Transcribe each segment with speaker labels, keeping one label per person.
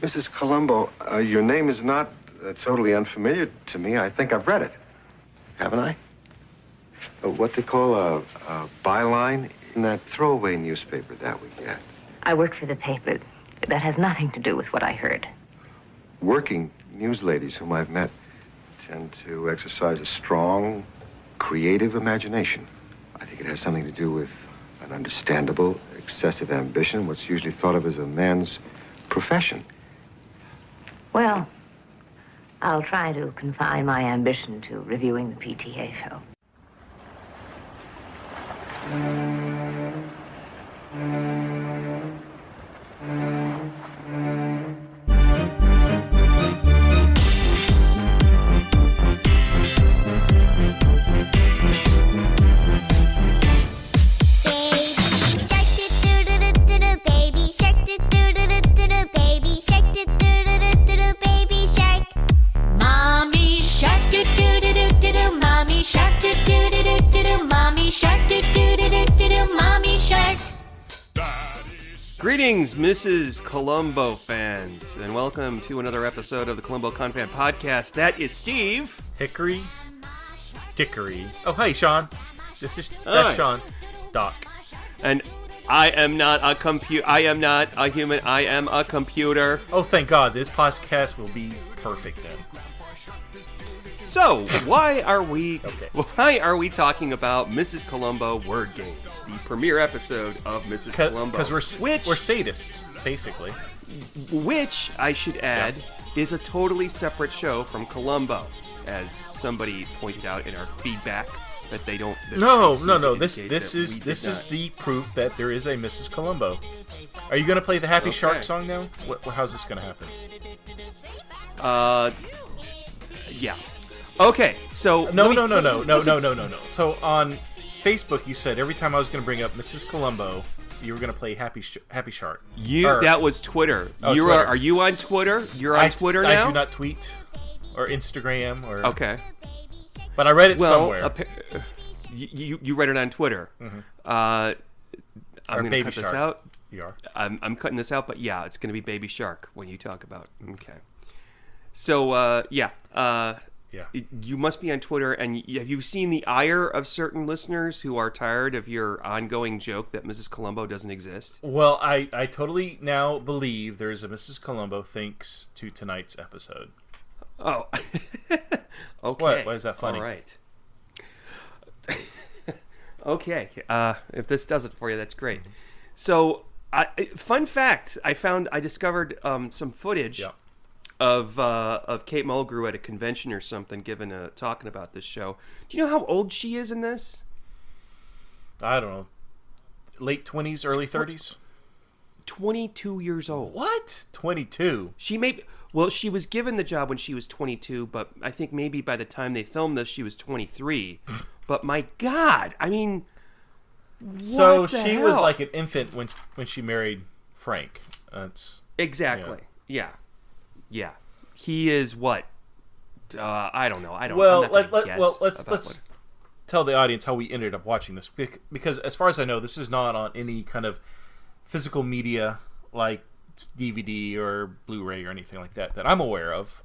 Speaker 1: Mrs. Columbo, your name is not totally unfamiliar to me. I think I've read it. Haven't I? What they call a byline in that throwaway newspaper that we get.
Speaker 2: I work for the paper. That has nothing to do with what I heard.
Speaker 1: Working newsladies whom I've met tend to exercise a strong, creative imagination. I think it has something to do with an understandable, excessive ambition, what's usually thought of as a man's profession.
Speaker 2: Well, I'll try to confine my ambition to reviewing the PTA show.
Speaker 3: Greetings, Mrs. Columbo fans, and welcome to another episode of the Columbo Confan Podcast. That is Steve.
Speaker 4: Hickory Dickory. Oh, hey, Sean. That's Sean. Doc.
Speaker 3: And I am not a human. I am a computer.
Speaker 4: Oh, thank God. This podcast will be perfect then.
Speaker 3: So, why are we talking about Mrs. Columbo Word Games, the premiere episode of Mrs. Columbo?
Speaker 4: Because we're sadists, basically.
Speaker 3: Which, I should add, is a totally separate show from Columbo, as somebody pointed out in our feedback that they don't.
Speaker 4: No. This is the proof that there is a Mrs. Columbo. Are you going to play the Happy Shark song now? How's this going to happen?
Speaker 3: Yeah. Okay, so...
Speaker 4: No. So on Facebook, you said every time I was going to bring up Mrs. Columbo, you were going to play Happy Shark.
Speaker 3: That was Twitter.
Speaker 4: Twitter.
Speaker 3: Are you on Twitter? You're on Twitter now?
Speaker 4: I do not tweet or Instagram or...
Speaker 3: Okay.
Speaker 4: But I read it somewhere.
Speaker 3: You read it on Twitter.
Speaker 4: Mm-hmm.
Speaker 3: I'm going to cut
Speaker 4: Shark.
Speaker 3: this out.
Speaker 4: You are?
Speaker 3: I'm cutting this out, but yeah, it's going to be Baby Shark when you talk about... Okay. So, yeah. You must be on Twitter, and have you seen the ire of certain listeners who are tired of your ongoing joke that Mrs. Columbo doesn't exist?
Speaker 4: Well, I totally now believe there is a Mrs. Columbo thanks to tonight's episode.
Speaker 3: Oh. Okay.
Speaker 4: Why is that funny?
Speaker 3: All right. Okay. If this does it for you, that's great. So, fun fact, I discovered some footage... Yeah. Of Kate Mulgrew at a convention or something, talking about this show. Do you know how old she is in this?
Speaker 4: I don't know. Late 20s, early 30s?
Speaker 3: 22 years old.
Speaker 4: What? 22?
Speaker 3: She was given the job when she was 22, but I think maybe by the time they filmed this, she was 23. But my God, I mean,
Speaker 4: so she was like an infant when she married Frank.
Speaker 3: Exactly. Yeah. Yeah, he is what? I don't know.
Speaker 4: Let's tell the audience how we ended up watching this, because as far as I know, this is not on any kind of physical media like DVD or Blu-ray or anything like that I'm aware of.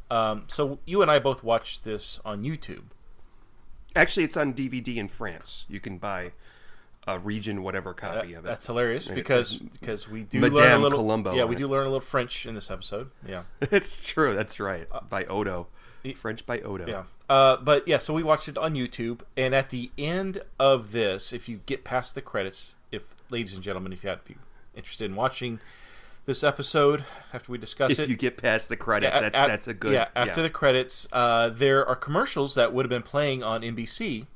Speaker 4: So you and I both watched this on YouTube.
Speaker 3: Actually, it's on DVD in France. You can buy a region whatever copy of it.
Speaker 4: That's hilarious, and because we do
Speaker 3: Madame
Speaker 4: learn a little
Speaker 3: Columbo.
Speaker 4: Yeah, we do learn a little French in this episode. Yeah,
Speaker 3: it's true. That's right. By Odo, French by Odo.
Speaker 4: Yeah, but yeah, so we watched it on YouTube, and at the end of this, if you get past the credits, ladies and gentlemen, if you'd be interested in watching this episode after we discuss it,
Speaker 3: if you get past the credits, that's a good.
Speaker 4: Yeah, after the credits, there are commercials that would have been playing on NBC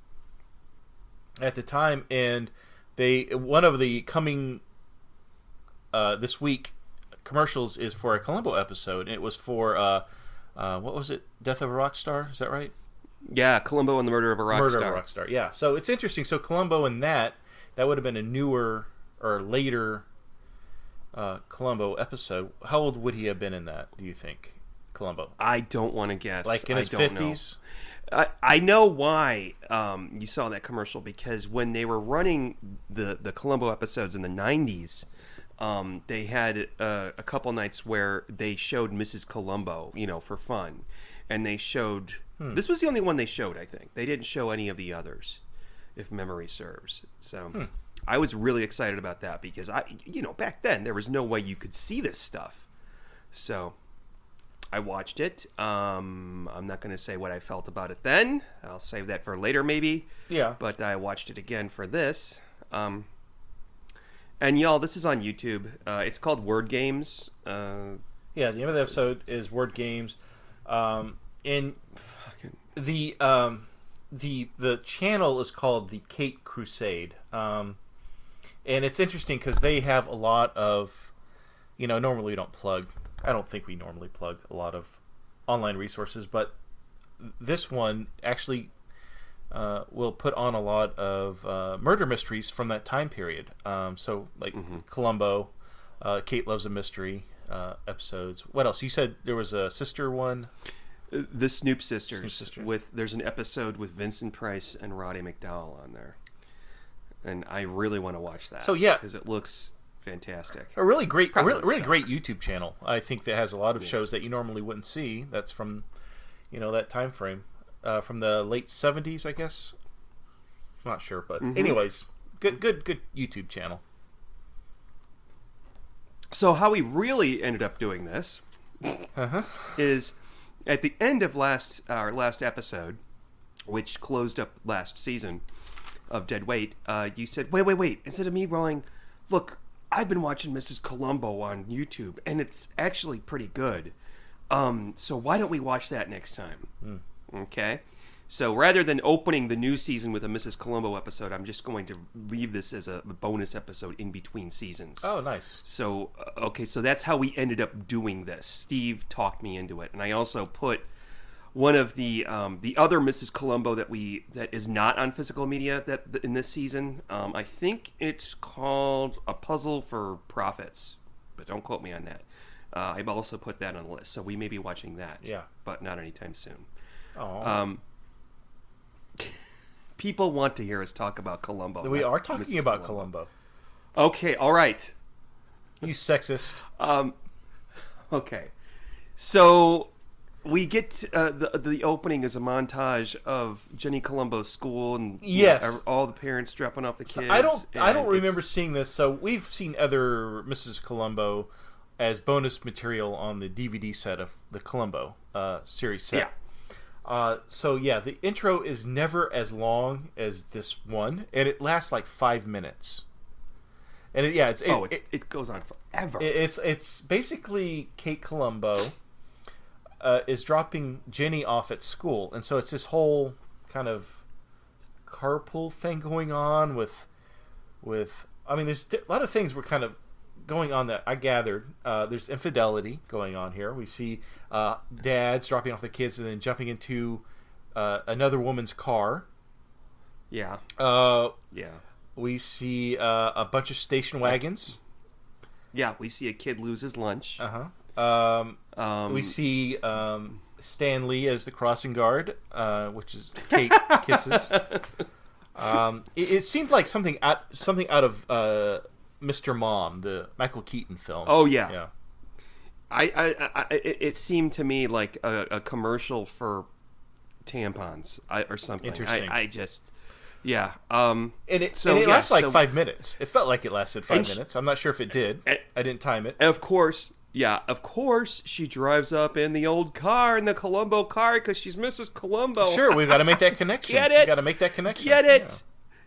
Speaker 4: at the time, and one of the coming this week commercials is for a Columbo episode, and it was for what was it? Death of a Rock Star? Is that right?
Speaker 3: Yeah, Columbo and the Murder of a Rock Star.
Speaker 4: Yeah. So it's interesting. So Columbo and that would have been a newer or later Columbo episode. How old would he have been in that, do you think, Columbo?
Speaker 3: I don't want to guess.
Speaker 4: Like in his 50s?
Speaker 3: I know why you saw that commercial, because when they were running the Columbo episodes in the 90s, they had a couple nights where they showed Mrs. Columbo, for fun. And they showed... This was the only one they showed, I think. They didn't show any of the others, if memory serves. So I was really excited about that because, back then, there was no way you could see this stuff. So I watched it. I'm not going to say what I felt about it then. I'll save that for later, maybe.
Speaker 4: Yeah.
Speaker 3: But I watched it again for this. And y'all, this is on YouTube. It's called Word Games.
Speaker 4: The name of the episode is Word Games. And the channel is called the Kate Crusade. And it's interesting because they have a lot of, normally we don't plug. I don't think we normally plug a lot of online resources, but this one actually will put on a lot of murder mysteries from that time period. So, like Columbo, Kate Loves a Mystery episodes. What else? You said there was a sister one?
Speaker 3: The Snoop Sisters. There's an episode with Vincent Price and Roddy McDowall on there. And I really want to watch that.
Speaker 4: So, yeah.
Speaker 3: Because it looks fantastic.
Speaker 4: A really great YouTube channel. I think that has a lot of shows that you normally wouldn't see. That's from, that time frame. From the late 70s, I guess. I'm not sure, but anyways, good YouTube channel.
Speaker 3: So how we really ended up doing this is at the end of our last episode, which closed up last season of Dead Weight, you said, wait, instead of me rolling, look, I've been watching Mrs. Columbo on YouTube, and it's actually pretty good. So why don't we watch that next time? Okay? So rather than opening the new season with a Mrs. Columbo episode, I'm just going to leave this as a bonus episode in between seasons.
Speaker 4: Oh, nice.
Speaker 3: So, so that's how we ended up doing this. Steve talked me into it. And I also put one of the other Mrs. Columbo that is not on physical media in this season. I think it's called A Puzzle for Prophets, but don't quote me on that. I've also put that on the list. So we may be watching that.
Speaker 4: Yeah.
Speaker 3: But not anytime soon.
Speaker 4: Oh.
Speaker 3: People want to hear us talk about Columbo.
Speaker 4: We are talking about Columbo.
Speaker 3: Okay, all right.
Speaker 4: You sexist.
Speaker 3: Okay. So we get the opening is a montage of Jenny Columbo's school and all the parents dropping off the kids.
Speaker 4: I don't remember seeing this. So we've seen other Mrs. Columbo as bonus material on the DVD set of the Columbo series set.
Speaker 3: Yeah.
Speaker 4: The intro is never as long as this one, and it lasts like 5 minutes. And it
Speaker 3: goes on forever.
Speaker 4: It's basically Kate Columbo is dropping Jenny off at school, and so it's this whole kind of carpool thing going on with. I mean, there's a lot of things we're kind of going on that I gathered. There's infidelity going on here. We see dads dropping off the kids and then jumping into another woman's car.
Speaker 3: Yeah.
Speaker 4: We see a bunch of station wagons.
Speaker 3: Yeah, we see a kid lose his lunch.
Speaker 4: We see Stan Lee as the crossing guard, which is Kate kisses. It seemed like something out of Mr. Mom, the Michael Keaton film.
Speaker 3: Oh yeah. It seemed to me like a commercial for tampons or something.
Speaker 4: Interesting.
Speaker 3: And
Speaker 4: it lasts like 5 minutes. It felt like it lasted 5 minutes. I'm not sure if it did. I didn't time it.
Speaker 3: And of course, she drives up in the old car, in the Columbo car, because she's Mrs. Columbo.
Speaker 4: Sure, we've got to make that connection.
Speaker 3: Get it?
Speaker 4: We've got to make that connection.
Speaker 3: Get it?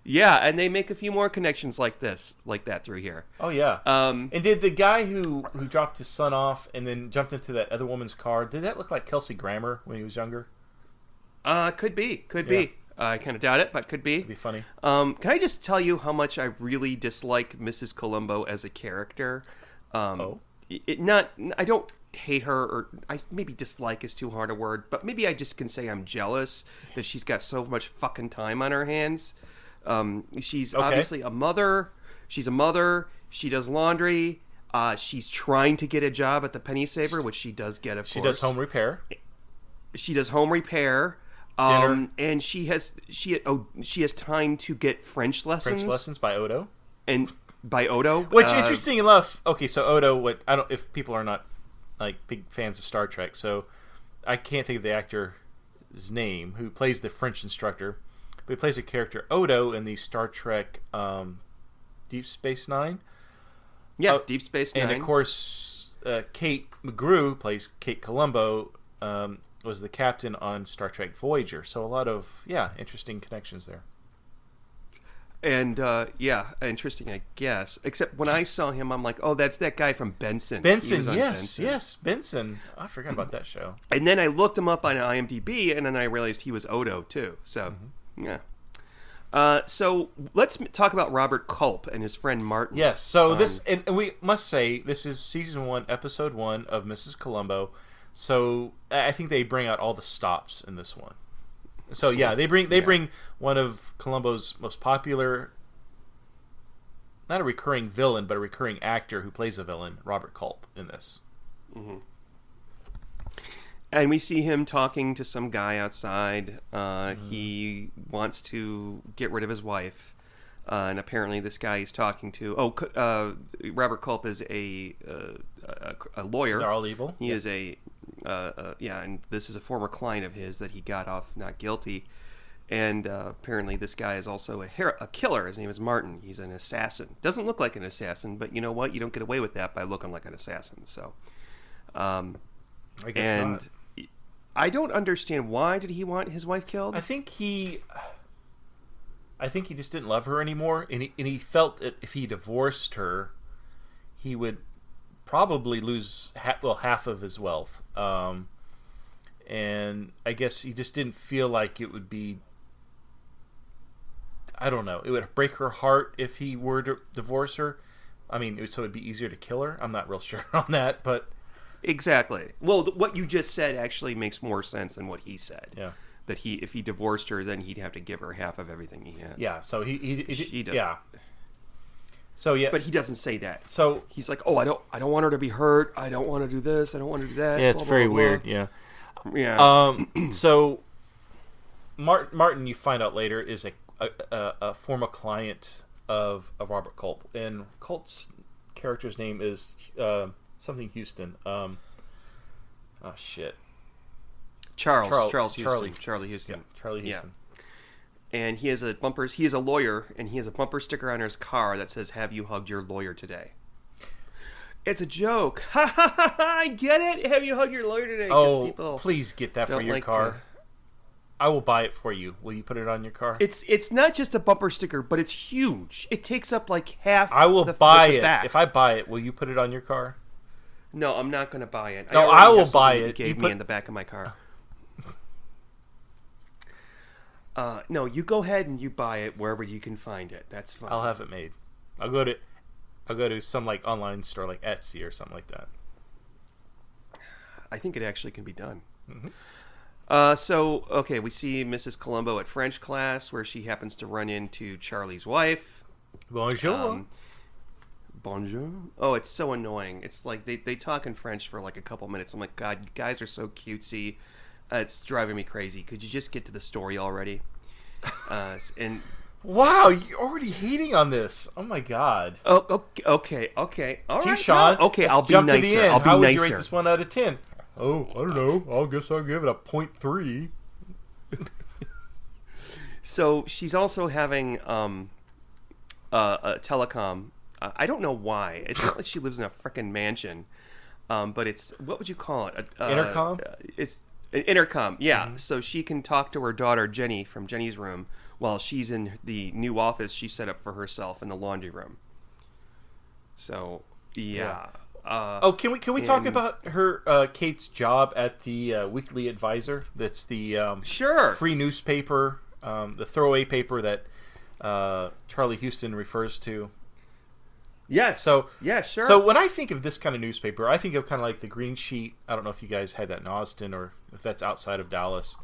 Speaker 3: Yeah, and they make a few more connections like that through here.
Speaker 4: Oh yeah. And did the guy who dropped his son off and then jumped into that other woman's car, did that look like Kelsey Grammer when he was younger?
Speaker 3: Could be. I kind of doubt it, but could be.
Speaker 4: It'd be funny.
Speaker 3: Can I just tell you how much I really dislike Mrs. Columbo as a character? I don't hate her, or maybe dislike is too hard a word, but maybe I just can say I'm jealous that she's got so much fucking time on her hands. She's obviously a mother. She's a mother. She does laundry. She's trying to get a job at the Penny Saver, which she does get, of course.
Speaker 4: She does home repair.
Speaker 3: Dinner. And she has time to get French lessons.
Speaker 4: French lessons by Odo.
Speaker 3: And by Odo.
Speaker 4: Which, interesting enough, okay, so Odo, if people are not like big fans of Star Trek, so I can't think of the actor's name who plays the French instructor, but he plays a character Odo in the Star Trek Deep Space Nine.
Speaker 3: Yeah, Deep Space Nine.
Speaker 4: And of course, Kate McGrew plays Kate Columbo. Was the captain on Star Trek Voyager. So a lot of interesting connections there.
Speaker 3: And interesting, I guess. Except when I saw him, I'm like, oh, that's that guy from Benson.
Speaker 4: Benson, yes, Benson. I forgot about that show.
Speaker 3: And then I looked him up on IMDb, and then I realized he was Odo too. So, yeah. So let's talk about Robert Culp and his friend Martin.
Speaker 4: Yes. So and we must say this is season 1, episode 1 of Mrs. Columbo. So I think they bring out all the stops in this one. So they bring one of Columbo's most popular, not a recurring villain, but a recurring actor who plays a villain, Robert Culp, in this.
Speaker 3: Mm-hmm. And we see him talking to some guy outside. He wants to get rid of his wife. And apparently this guy he's talking to... Robert Culp is a lawyer.
Speaker 4: They're all evil.
Speaker 3: He is and this is a former client of his that he got off not guilty. And apparently this guy is also a killer. His name is Martin. He's an assassin. Doesn't look like an assassin, but you know what? You don't get away with that by looking like an assassin. So,
Speaker 4: I guess not.
Speaker 3: I don't understand, why did he want his wife killed?
Speaker 4: I think he just didn't love her anymore, and he felt that if he divorced her, he would probably lose half of his wealth. And I guess he just didn't feel like it would be, I don't know, it would break her heart if he were to divorce her. I mean, so it'd be easier to kill her. I'm not real sure on that, but...
Speaker 3: Exactly. Well, what you just said actually makes more sense than what he said.
Speaker 4: Yeah.
Speaker 3: That if he divorced her, then he'd have to give her half of everything he had.
Speaker 4: Yeah, so he
Speaker 3: does.
Speaker 4: Yeah. So yeah,
Speaker 3: but he doesn't say that.
Speaker 4: So
Speaker 3: he's like, "Oh, I don't want her to be hurt. I don't want to do this. I don't want to do that."
Speaker 4: Yeah, it's
Speaker 3: blah,
Speaker 4: very
Speaker 3: blah,
Speaker 4: weird.
Speaker 3: Blah.
Speaker 4: Yeah. So Martin, you find out later, is a former client of Robert Culp, and Culp's character's name is something Houston.
Speaker 3: Charlie Houston.
Speaker 4: Yeah, Charlie Houston.
Speaker 3: Yeah. And he has a lawyer, and he has a bumper sticker on his car that says, "Have you hugged your lawyer today?" It's a joke. Ha ha ha! I get it. Have you hugged your lawyer today?
Speaker 4: Oh, please get that for your car. I will buy it for you. Will you put it on your car?
Speaker 3: It's not just a bumper sticker, but it's huge. It takes up like half.
Speaker 4: I will buy it. Back. If I buy it, will you put it on your car?
Speaker 3: No, I'm not going to buy it.
Speaker 4: No, I will buy it.
Speaker 3: You gave me in the back of my car. No, you go ahead and you buy it wherever you can find it. That's fine.
Speaker 4: I'll have it made. I'll go to some like online store like Etsy or something like that.
Speaker 3: I think it actually can be done.
Speaker 4: Mm-hmm.
Speaker 3: We see Mrs. Columbo at French class, where she happens to run into Charlie's wife.
Speaker 4: Bonjour.
Speaker 3: Bonjour. Oh, it's so annoying. It's like they talk in French for like a couple minutes. I'm like, God, you guys are so cutesy. It's driving me crazy. Could you just get to the story already? And
Speaker 4: wow, you're already hating on this. Oh my God.
Speaker 3: Oh, okay. All right,
Speaker 4: Sean.
Speaker 3: No. Okay, I'll be nicer.
Speaker 4: How would you rate this 1 out of 10? Oh, I don't know. I'll give it a 0.3.
Speaker 3: So she's also having a telecom. I don't know why. It's not like she lives in a frickin' mansion. But it's, what would you call it?
Speaker 4: Intercom?
Speaker 3: It's an intercom, yeah.
Speaker 4: Mm-hmm.
Speaker 3: So she can talk to her daughter, Jenny, from Jenny's room, while she's in the new office she set up for herself in the laundry room. So, yeah.
Speaker 4: Can we talk about her Kate's job at the Weekly Advisor? That's the free newspaper, the throwaway paper that Charlie Houston refers to.
Speaker 3: Yes.
Speaker 4: So
Speaker 3: yeah, sure.
Speaker 4: So when I think of this kind of newspaper, I think of kind of like the Green Sheet. I don't know if you guys had that in Austin or if that's outside of Dallas.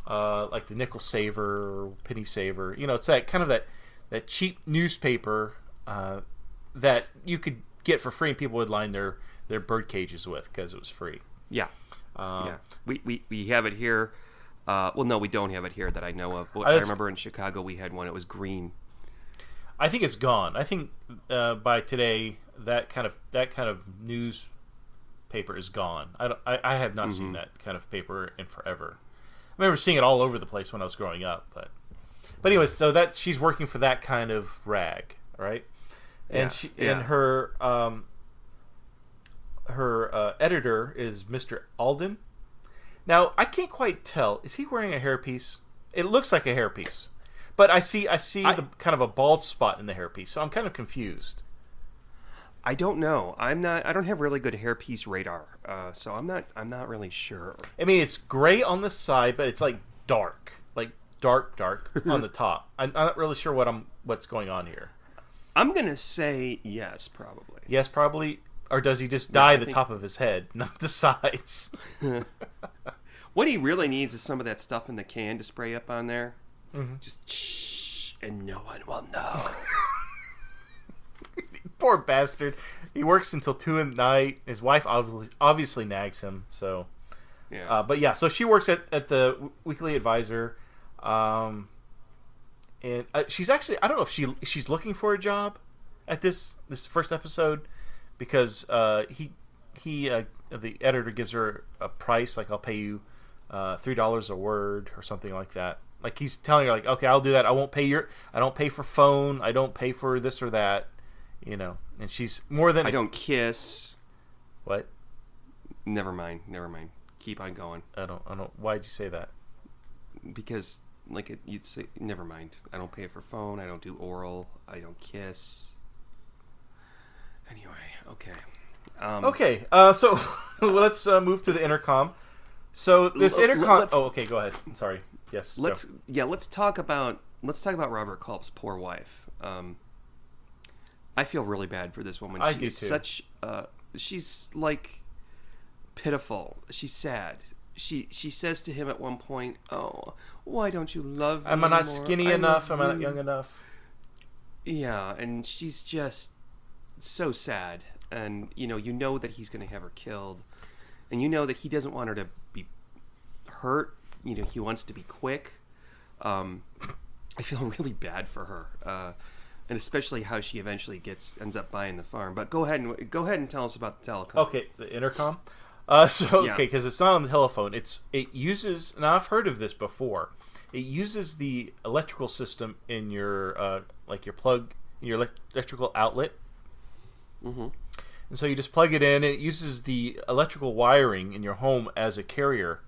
Speaker 4: Like the Nickel Saver or Penny Saver. You know, it's that kind of that cheap newspaper that you could get for free and people would line their bird cages with because it was free.
Speaker 3: Yeah. We have it here. Well, no, we don't have it here that I know of. But I remember in Chicago we had one. It was green.
Speaker 4: I think it's gone. I think by today that kind of newspaper is gone. I have not seen that kind of paper in forever. I remember seeing it all over the place when I was growing up, but anyway, so that she's working for that kind of rag, right? And and her editor is Mr. Alden. Now I can't quite tell. Is he wearing a hairpiece? It looks like a hairpiece, but I see the kind of a bald spot in the hairpiece, so I'm kind of confused.
Speaker 3: I don't know. I don't have really good hairpiece radar, so I'm not really sure.
Speaker 4: I mean, it's gray on the side, but it's like dark on the top. I'm not really sure what's going on here.
Speaker 3: I'm gonna say yes, probably.
Speaker 4: Yes, probably. Or does he just dye the top of his head, not the sides?
Speaker 3: What he really needs is some of that stuff in the can to spray up on there.
Speaker 4: Mm-hmm.
Speaker 3: Just shh, and no one will know.
Speaker 4: Poor bastard. He works until 2 at night. His wife obviously nags him. So,
Speaker 3: yeah.
Speaker 4: But yeah, so she works at the Weekly Advisor, and she's actually, I don't know if she's looking for a job at this first episode, because the editor gives her a price, like, I'll pay you $3 a word or something like that. Like, he's telling her, like, okay, I'll do that. I don't pay for phone. I don't pay for this or that. You know, and she's more than...
Speaker 3: I don't kiss.
Speaker 4: What?
Speaker 3: Never mind. Keep on going.
Speaker 4: I don't. Why'd you say that?
Speaker 3: Because, like, you'd say, never mind. I don't pay for phone. I don't do oral. I don't kiss. Anyway, okay.
Speaker 4: Okay, so let's move to the intercom. So this intercom... okay, go ahead. Sorry. Yes.
Speaker 3: Let's talk about Robert Culp's poor wife. I feel really bad for this woman.
Speaker 4: I do too.
Speaker 3: She's like pitiful. She's sad. She says to him at one point, "Oh, why don't you love me
Speaker 4: Am I not
Speaker 3: anymore?
Speaker 4: skinny enough? Am I not young enough?"
Speaker 3: Yeah, and she's just so sad. And you know that he's going to have her killed, and you know that he doesn't want her to be hurt. You know, he wants to be quick. I feel really bad for her. And especially how she eventually ends up buying the farm. But go ahead and tell us about the telecom.
Speaker 4: Okay, the intercom. Because it's not on the telephone. It uses. Now I've heard of this before. It uses the electrical system in your your plug in your electrical outlet.
Speaker 3: Mm-hmm.
Speaker 4: And so you just plug it in, and it uses the electrical wiring in your home as a carrier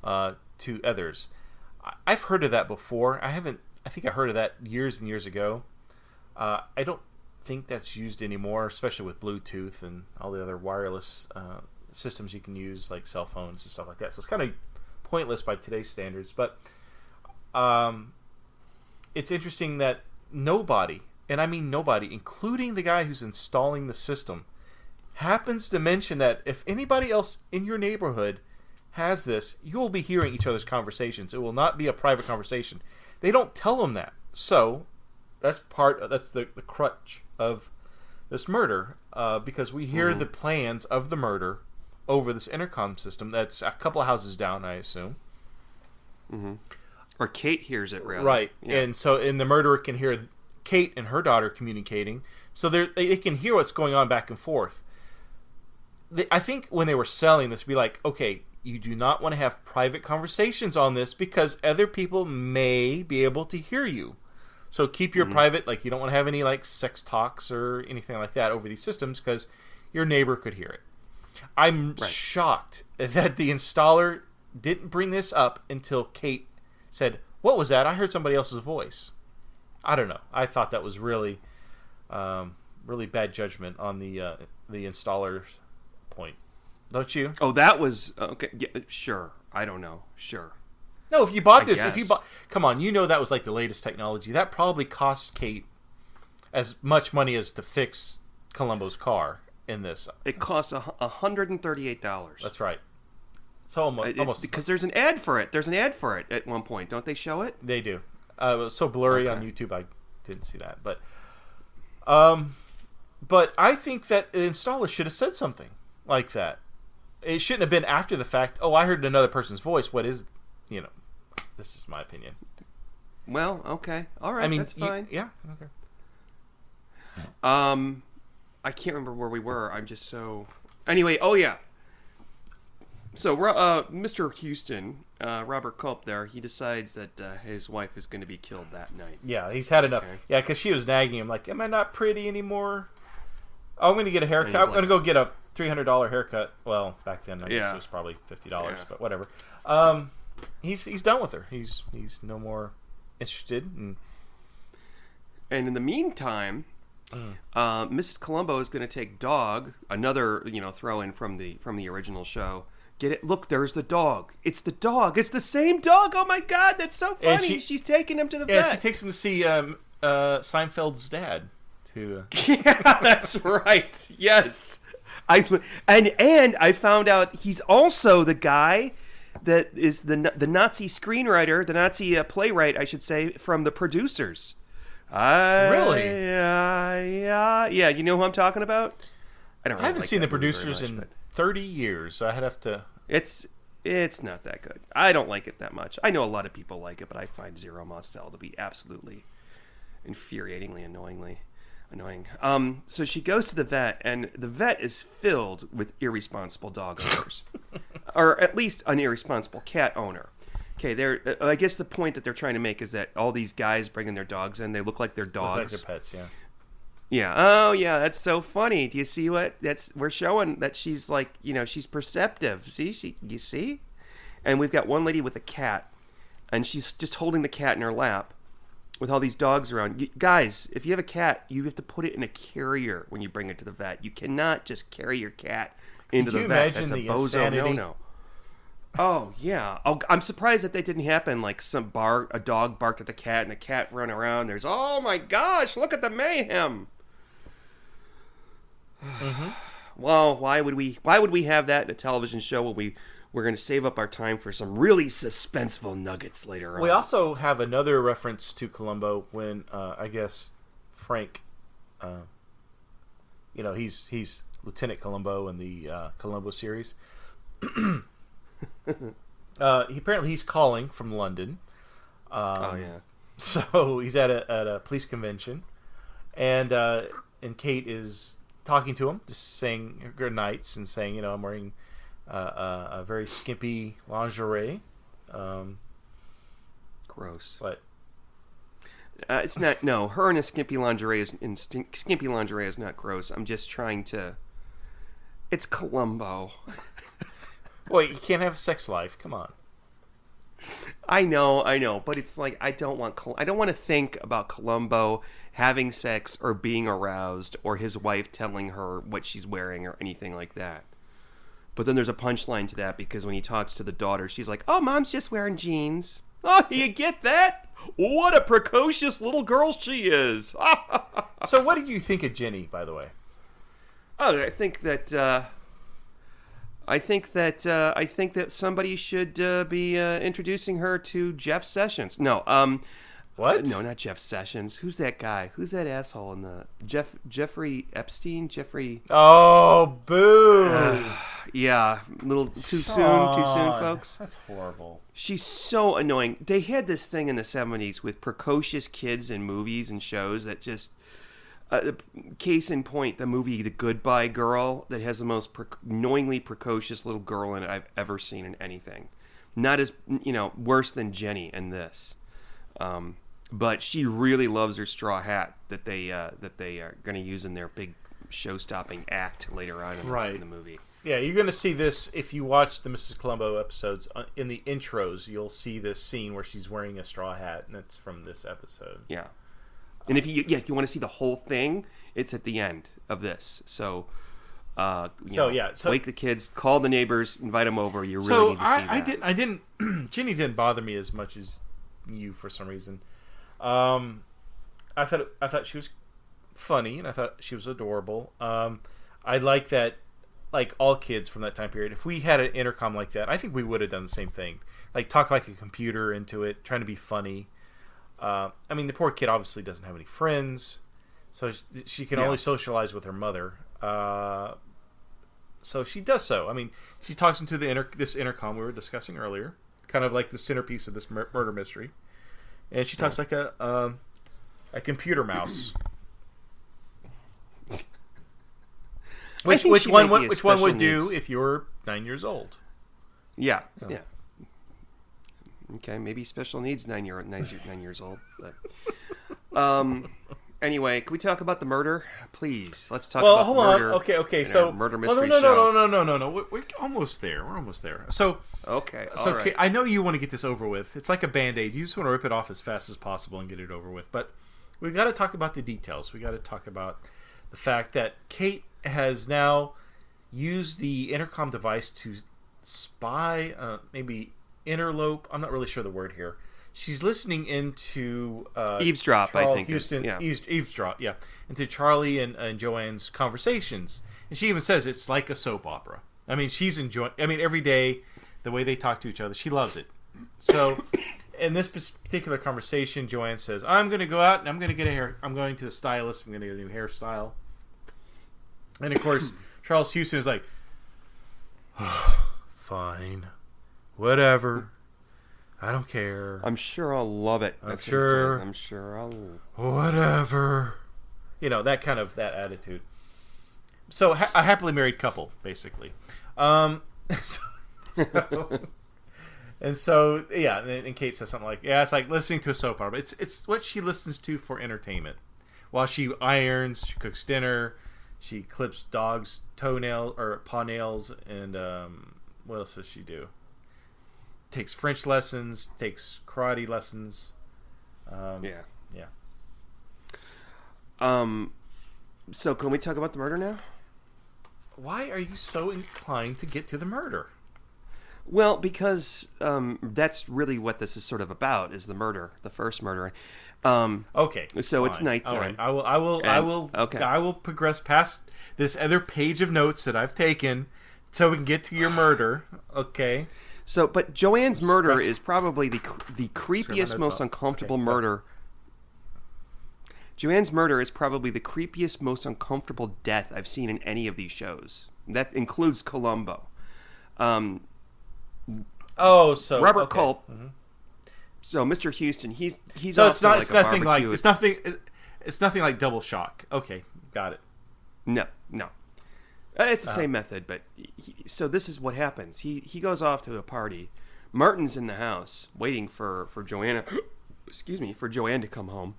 Speaker 4: to others. I've heard of that before. I think I heard of that years and years ago. I don't think that's used anymore, especially with Bluetooth and all the other wireless systems you can use, like cell phones and stuff like that. So it's kind of pointless by today's standards. But it's interesting that nobody, and I mean nobody, including the guy who's installing the system, happens to mention that if anybody else in your neighborhood has this, you will be hearing each other's conversations. It will not be a private conversation. They don't tell them that. So... that's the crutch of this murder, because we hear the plans of the murder over this intercom system that's a couple of houses down, I assume.
Speaker 3: Mm-hmm. Or Kate hears it, rather.
Speaker 4: Right,
Speaker 3: yeah.
Speaker 4: and the murderer can hear Kate and her daughter communicating, so they can hear what's going on back and forth. I think when they were selling this, be like, okay, you do not want to have private conversations on this because other people may be able to hear you. So keep your private, like, you don't want to have any, like, sex talks or anything like that over these systems because your neighbor could hear it. I'm shocked that the installer didn't bring this up until Kate said, "What was that? I heard somebody else's voice." I don't know. I thought that was really, really bad judgment on the installer's point. Don't you?
Speaker 3: Oh, that was... okay, yeah, sure. I don't know. Sure.
Speaker 4: No, if you bought this, come on, you know that was like the latest technology. That probably cost Kate as much money as to fix Columbo's car in this.
Speaker 3: It cost $138.
Speaker 4: That's right. So almost
Speaker 3: because there's an ad for it. There's an ad for it at one point. Don't they show it?
Speaker 4: They do. It was so blurry on YouTube, I didn't see that. But I think that the installer should have said something like that. It shouldn't have been after the fact. Oh, I heard another person's voice. What is, this is my opinion.
Speaker 3: Well, okay. All right, that's fine.
Speaker 4: Yeah, okay.
Speaker 3: I can't remember where we were. I'm just so... Anyway, oh yeah. So, Mr. Houston, Robert Culp there, he decides that his wife is going to be killed that night.
Speaker 4: Yeah, he's had enough.
Speaker 3: Okay.
Speaker 4: Yeah, because she was nagging him, like, am I not pretty anymore? Oh, I'm going to get a haircut. I'm going to go get a $300 haircut. Well, back then, I guess it was probably $50, but whatever. He's done with her. He's no more interested. And
Speaker 3: in the meantime... Mrs. Columbo is going to take Dog, another throw in from the original show. Get it? Look, there's the dog. It's the dog. It's the same dog. Oh my God, that's so funny. She's taking him to the vet.
Speaker 4: Yeah, she takes him to see Seinfeld's dad.
Speaker 3: Yeah, that's right. Yes, I found out he's also the guy that is the Nazi screenwriter, the Nazi playwright, I should say, from The Producers.
Speaker 4: Really?
Speaker 3: Yeah. You know who I'm talking about? I haven't
Speaker 4: seen The Producers in 30 years. So I'd have to.
Speaker 3: It's not that good. I don't like it that much. I know a lot of people like it, but I find Zero Mostel to be absolutely infuriatingly annoying. So she goes to the vet, and the vet is filled with irresponsible dog owners, or at least an irresponsible cat owner. Okay, I guess the point that they're trying to make is that all these guys bringing their dogs in, they look like they're dogs.
Speaker 4: Look like their pets, yeah.
Speaker 3: Yeah. Oh, yeah. That's so funny. Do you see what? We're showing that she's like, she's perceptive. See, you see? And we've got one lady with a cat, and she's just holding the cat in her lap with all these dogs around. Guys, if you have a cat, you have to put it in a carrier when you bring it to the vet. You cannot just carry your cat into the vet. That's a bozo no-no. Oh, yeah. Oh, I'm surprised that didn't happen. Like a dog barked at the cat and the cat ran around. There's, oh my gosh, look at the mayhem. Mm-hmm. Well, why would we have that in a television show when we're going to save up our time for some really suspenseful nuggets later on?
Speaker 4: We also have another reference to Columbo when, I guess, Frank, he's Lieutenant Columbo in the Columbo series. He's calling from London. So he's at a police convention, and Kate is talking to him, just saying good nights and saying, I'm wearing a very skimpy lingerie.
Speaker 3: Gross.
Speaker 4: What?
Speaker 3: It's not. No, her in a skimpy lingerie is not gross. I'm just trying to. It's Columbo.
Speaker 4: Well, you can't have a sex life. Come on.
Speaker 3: I know, but it's like I don't want to think about Columbo having sex or being aroused or his wife telling her what she's wearing or anything like that. But then there's a punchline to that because when he talks to the daughter, she's like, "Oh, Mom's just wearing jeans." Oh, you get that? What a precocious little girl she is.
Speaker 4: So, what did you think of Jenny, by the way?
Speaker 3: Oh, I think that somebody should be introducing her to Jeff Sessions. No,
Speaker 4: what?
Speaker 3: No, not Jeff Sessions. Who's that guy? Who's that asshole in the Jeffrey Epstein?
Speaker 4: Oh, boo!
Speaker 3: Yeah, a little too soon, folks.
Speaker 4: That's horrible.
Speaker 3: She's so annoying. They had this thing in the 70s with precocious kids in movies and shows that just. Case in point, the movie The Goodbye Girl that has the most annoyingly precocious little girl in it I've ever seen in anything. Not as, worse than Jenny in this. But she really loves her straw hat that they are going to use in their big show-stopping act later on in the movie.
Speaker 4: Yeah, you're going to see this if you watch the Mrs. Columbo episodes. In the intros, you'll see this scene where she's wearing a straw hat, and that's from this episode.
Speaker 3: Yeah. And if you want to see the whole thing, it's at the end of this. So, wake the kids, call the neighbors, invite them over. You really need to see that.
Speaker 4: I didn't. Jenny didn't bother me as much as you for some reason. I thought she was funny, and I thought she was adorable. I like that. Like all kids from that time period, if we had an intercom like that, I think we would have done the same thing. Like talk like a computer into it, trying to be funny. The poor kid obviously doesn't have any friends, so she can only socialize with her mother. So she does so. I mean, she talks into this intercom we were discussing earlier, kind of like the centerpiece of this murder mystery, and she talks like a computer mouse. Which one would do if you were 9 years old?
Speaker 3: Yeah. Okay, maybe special needs 9 years old. But anyway, can we talk about the murder, please? Let's talk about the murder.
Speaker 4: Hold on. Okay. So
Speaker 3: murder mystery show.
Speaker 4: No. We're almost there. So
Speaker 3: okay.
Speaker 4: So
Speaker 3: all right.
Speaker 4: I know you want to get this over with. It's like a Band-Aid. You just want to rip it off as fast as possible and get it over with. But we got to talk about the details. We got to talk about the fact that Kate has now used the intercom device to spy, maybe interlope. I'm not really sure the word here. She's listening into
Speaker 3: eavesdrop.
Speaker 4: Charles
Speaker 3: I think
Speaker 4: Houston,
Speaker 3: yeah.
Speaker 4: Eavesdrop, yeah, into Charlie and Joanne's conversations, and she even says it's like a soap opera. I mean, she's enjoying. I mean, every day the way they talk to each other, she loves it. So, in this particular conversation, Joanne says, "I'm going to go out and I'm going to get a hair. I'm going to the stylist. I'm going to get a new hairstyle." And of course, Charles Houston is like, "Fine, whatever. I don't care.
Speaker 3: I'm sure I'll love it."
Speaker 4: I'm sure
Speaker 3: I'll...
Speaker 4: Whatever. You know, that attitude. So, a happily married couple, basically. And Kate says something like, yeah, it's like listening to a soap opera. It's what she listens to for entertainment. While she irons, she cooks dinner, she clips dogs' toenails or paw nails, and what else does she do? Takes French lessons, takes karate lessons. Yeah.
Speaker 3: So can we talk about the murder now?
Speaker 4: Why are you so inclined to get to the murder?
Speaker 3: Well, because that's really what this is sort of about, is the murder, the first murder.
Speaker 4: Okay.
Speaker 3: So
Speaker 4: fine.
Speaker 3: it's nighttime.
Speaker 4: All right. I will progress past this other page of notes that I've taken so we can get to your murder. Okay.
Speaker 3: So, but Joanne's murder is probably the creepiest, most uncomfortable murder. Joanne's murder is probably the creepiest, most uncomfortable death I've seen in any of these shows. That includes Columbo.
Speaker 4: Robert
Speaker 3: Culp. Mm-hmm. So Mr. Houston, he's
Speaker 4: so
Speaker 3: it's not
Speaker 4: it's nothing like it's nothing like Double Shock. Okay, got it.
Speaker 3: No. It's the same method, but so this is what happens. He goes off to a party. Martin's in the house waiting for Joanne. Excuse me, for Joanne to come home.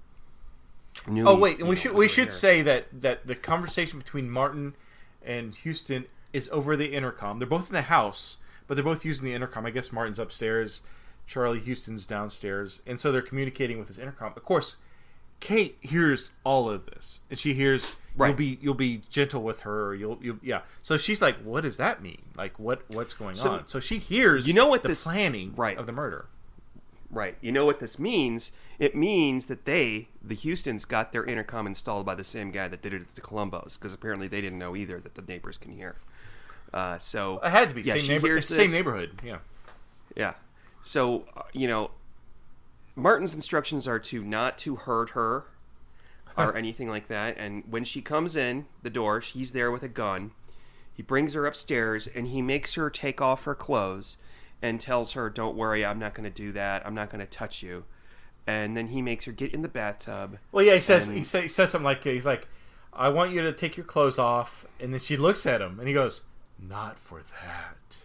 Speaker 4: And we should say that the conversation between Martin and Houston is over the intercom. They're both in the house, but they're both using the intercom. I guess Martin's upstairs, Charlie Houston's downstairs, and so they're communicating with his intercom. Of course, Kate hears all of this, and she hears, right, you'll be gentle with her. Or you'll So she's like, what does that mean? Like, what's going on? So she hears the planning of the murder.
Speaker 3: Right. You know what this means? It means that the Houstons, got their intercom installed by the same guy that did it at the Columbos, because apparently they didn't know either that the neighbors can hear. So
Speaker 4: it had to be same neighborhood. Yeah.
Speaker 3: Yeah. So Martin's instructions are not to hurt her or anything like that. And when she comes in the door, he's there with a gun. He brings her upstairs and he makes her take off her clothes and tells her, "Don't worry, I'm not going to do that. I'm not going to touch you." And then he makes her get in the bathtub.
Speaker 4: Well, yeah, he says something like, he's like, "I want you to take your clothes off." And then she looks at him and he goes, "Not for that."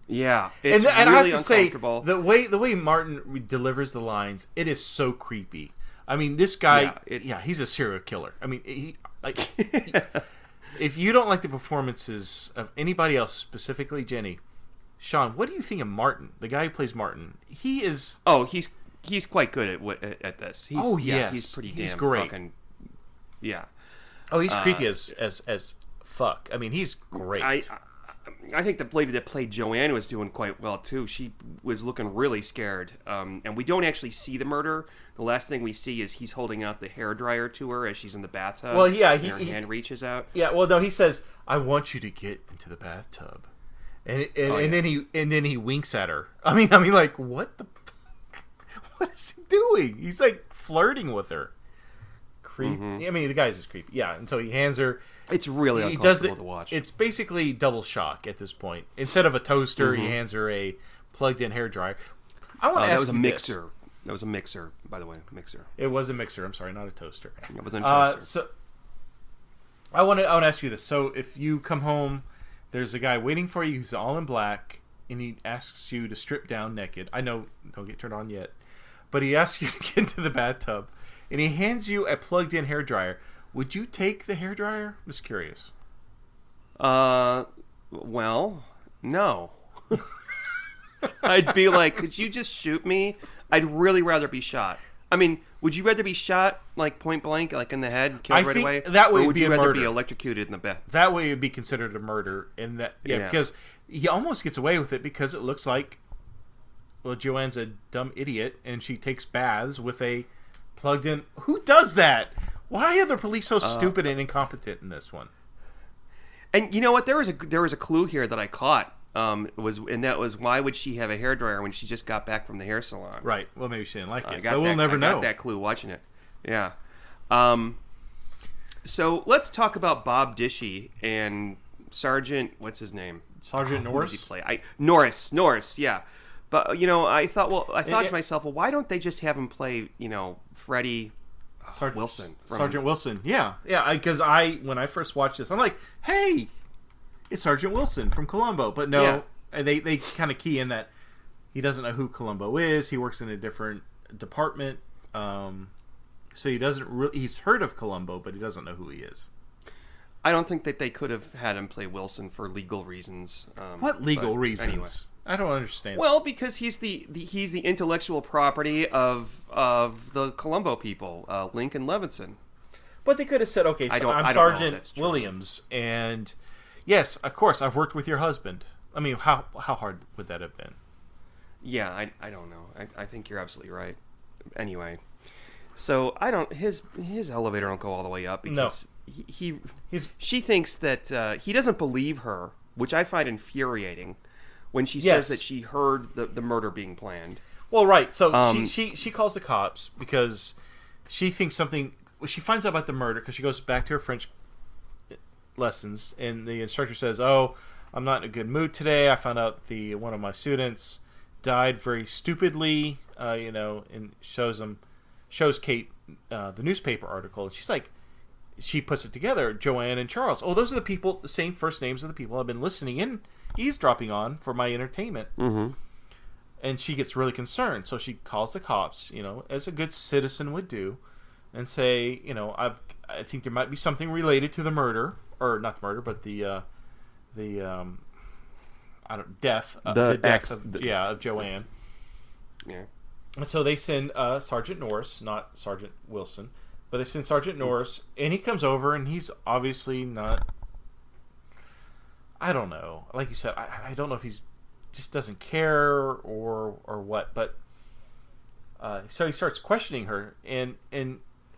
Speaker 3: Yeah, it's
Speaker 4: and
Speaker 3: really
Speaker 4: I have to say,
Speaker 3: uncomfortable.
Speaker 4: the way Martin delivers the lines, it is so creepy. I mean, this guy, he's a serial killer. I mean, if you don't like the performances of anybody else, specifically Jenny, Sean, what do you think of Martin, the guy who plays Martin? He is.
Speaker 3: Oh, he's quite good at this. He's pretty damn
Speaker 4: great.
Speaker 3: Fucking, yeah.
Speaker 4: Oh, he's creepy as fuck. I mean, he's great.
Speaker 3: I think the lady that played Joanne was doing quite well too. She was looking really scared, and we don't actually see the murder. The last thing we see is he's holding out the hairdryer to her as she's in the bathtub.
Speaker 4: Well, yeah,
Speaker 3: her hand reaches out.
Speaker 4: Yeah, well, no, he says, "I want you to get into the bathtub," and then he winks at her. I mean, like, what the fuck? What is he doing? He's like flirting with her. Creepy. Mm-hmm. I mean, the guy's just creepy. Yeah, and so he hands her.
Speaker 3: It's really uncomfortable to watch.
Speaker 4: It's basically Double Shock at this point. Instead of a toaster, he hands her a plugged-in hairdryer. I want to ask
Speaker 3: that was a
Speaker 4: you
Speaker 3: mixer.
Speaker 4: This.
Speaker 3: That was a mixer, by the way. Mixer.
Speaker 4: It was a mixer. I'm sorry, not a toaster.
Speaker 3: It wasn't a toaster.
Speaker 4: I want to ask you this. So if you come home, there's a guy waiting for you who's all in black, and he asks you to strip down naked. I know, don't get turned on yet. But he asks you to get into the bathtub, and he hands you a plugged-in hairdryer. Would you take the hairdryer? I'm just curious.
Speaker 3: Well, no. I'd be like, could you just shoot me? I'd really rather be shot. I mean, would you rather be shot, like, point blank, like in the head, and killed right away?
Speaker 4: That way
Speaker 3: or would
Speaker 4: be
Speaker 3: you
Speaker 4: a
Speaker 3: rather
Speaker 4: murder.
Speaker 3: be electrocuted in the bed?
Speaker 4: That way it would be considered a murder. In that, because he almost gets away with it because it looks like, well, Joanne's a dumb idiot, and she takes baths with a plugged-in... Who does that? Why are the police so stupid and incompetent in this one?
Speaker 3: And you know what? There was a clue here that I caught. That was why would she have a hairdryer when she just got back from the hair salon?
Speaker 4: Right. Well, maybe she didn't like it.
Speaker 3: But
Speaker 4: we'll never know.
Speaker 3: I got that clue watching it. Yeah. So let's talk about Bob Dishy and Sergeant. What's his name?
Speaker 4: Sergeant Norris.
Speaker 3: Who does he play? Norris. Yeah. But I thought to myself, well, why don't they just have him play, Freddie Wilson?
Speaker 4: Sergeant Wilson. Yeah. Because when I first watched this, I'm like, hey, it's Sergeant Wilson from Columbo. But no, they kind of key in that he doesn't know who Columbo is. He works in a different department. So he doesn't really. He's heard of Columbo, but he doesn't know who he is.
Speaker 3: I don't think that they could have had him play Wilson for legal reasons.
Speaker 4: What legal reasons?
Speaker 3: Anyway.
Speaker 4: I don't understand.
Speaker 3: Well, because he's the intellectual property of the Columbo people, Lincoln Levinson.
Speaker 4: But they could have said, okay, so I'm Sergeant Williams, and yes, of course, I've worked with your husband. I mean, how hard would that have been?
Speaker 3: Yeah, I don't know. I think you're absolutely right. Anyway, so his elevator don't go all the way up because she thinks that he doesn't believe her, which I find infuriating. When she says that she heard the murder being planned. Well, right.
Speaker 4: So she calls the cops because she thinks something... She finds out about the murder because she goes back to her French lessons, and the instructor says, "Oh, I'm not in a good mood today. I found out one of my students died very stupidly," and shows Kate the newspaper article. And she's like, she puts it together, Joanne and Charles. Oh, those are the same first names of the people I've been listening in, eavesdropping on for my entertainment.
Speaker 3: Mm-hmm.
Speaker 4: And she gets really concerned, so she calls the cops, as a good citizen would do, and say, I think there might be something related to the murder, or not the murder, but the death of Joanne.
Speaker 3: Yeah.
Speaker 4: And so they send Sergeant Norris, not Sergeant Wilson, but they send Sergeant Norris, and he comes over, and he's obviously not. I don't know. Like you said, I don't know if he's just doesn't care or what. But so he starts questioning her, and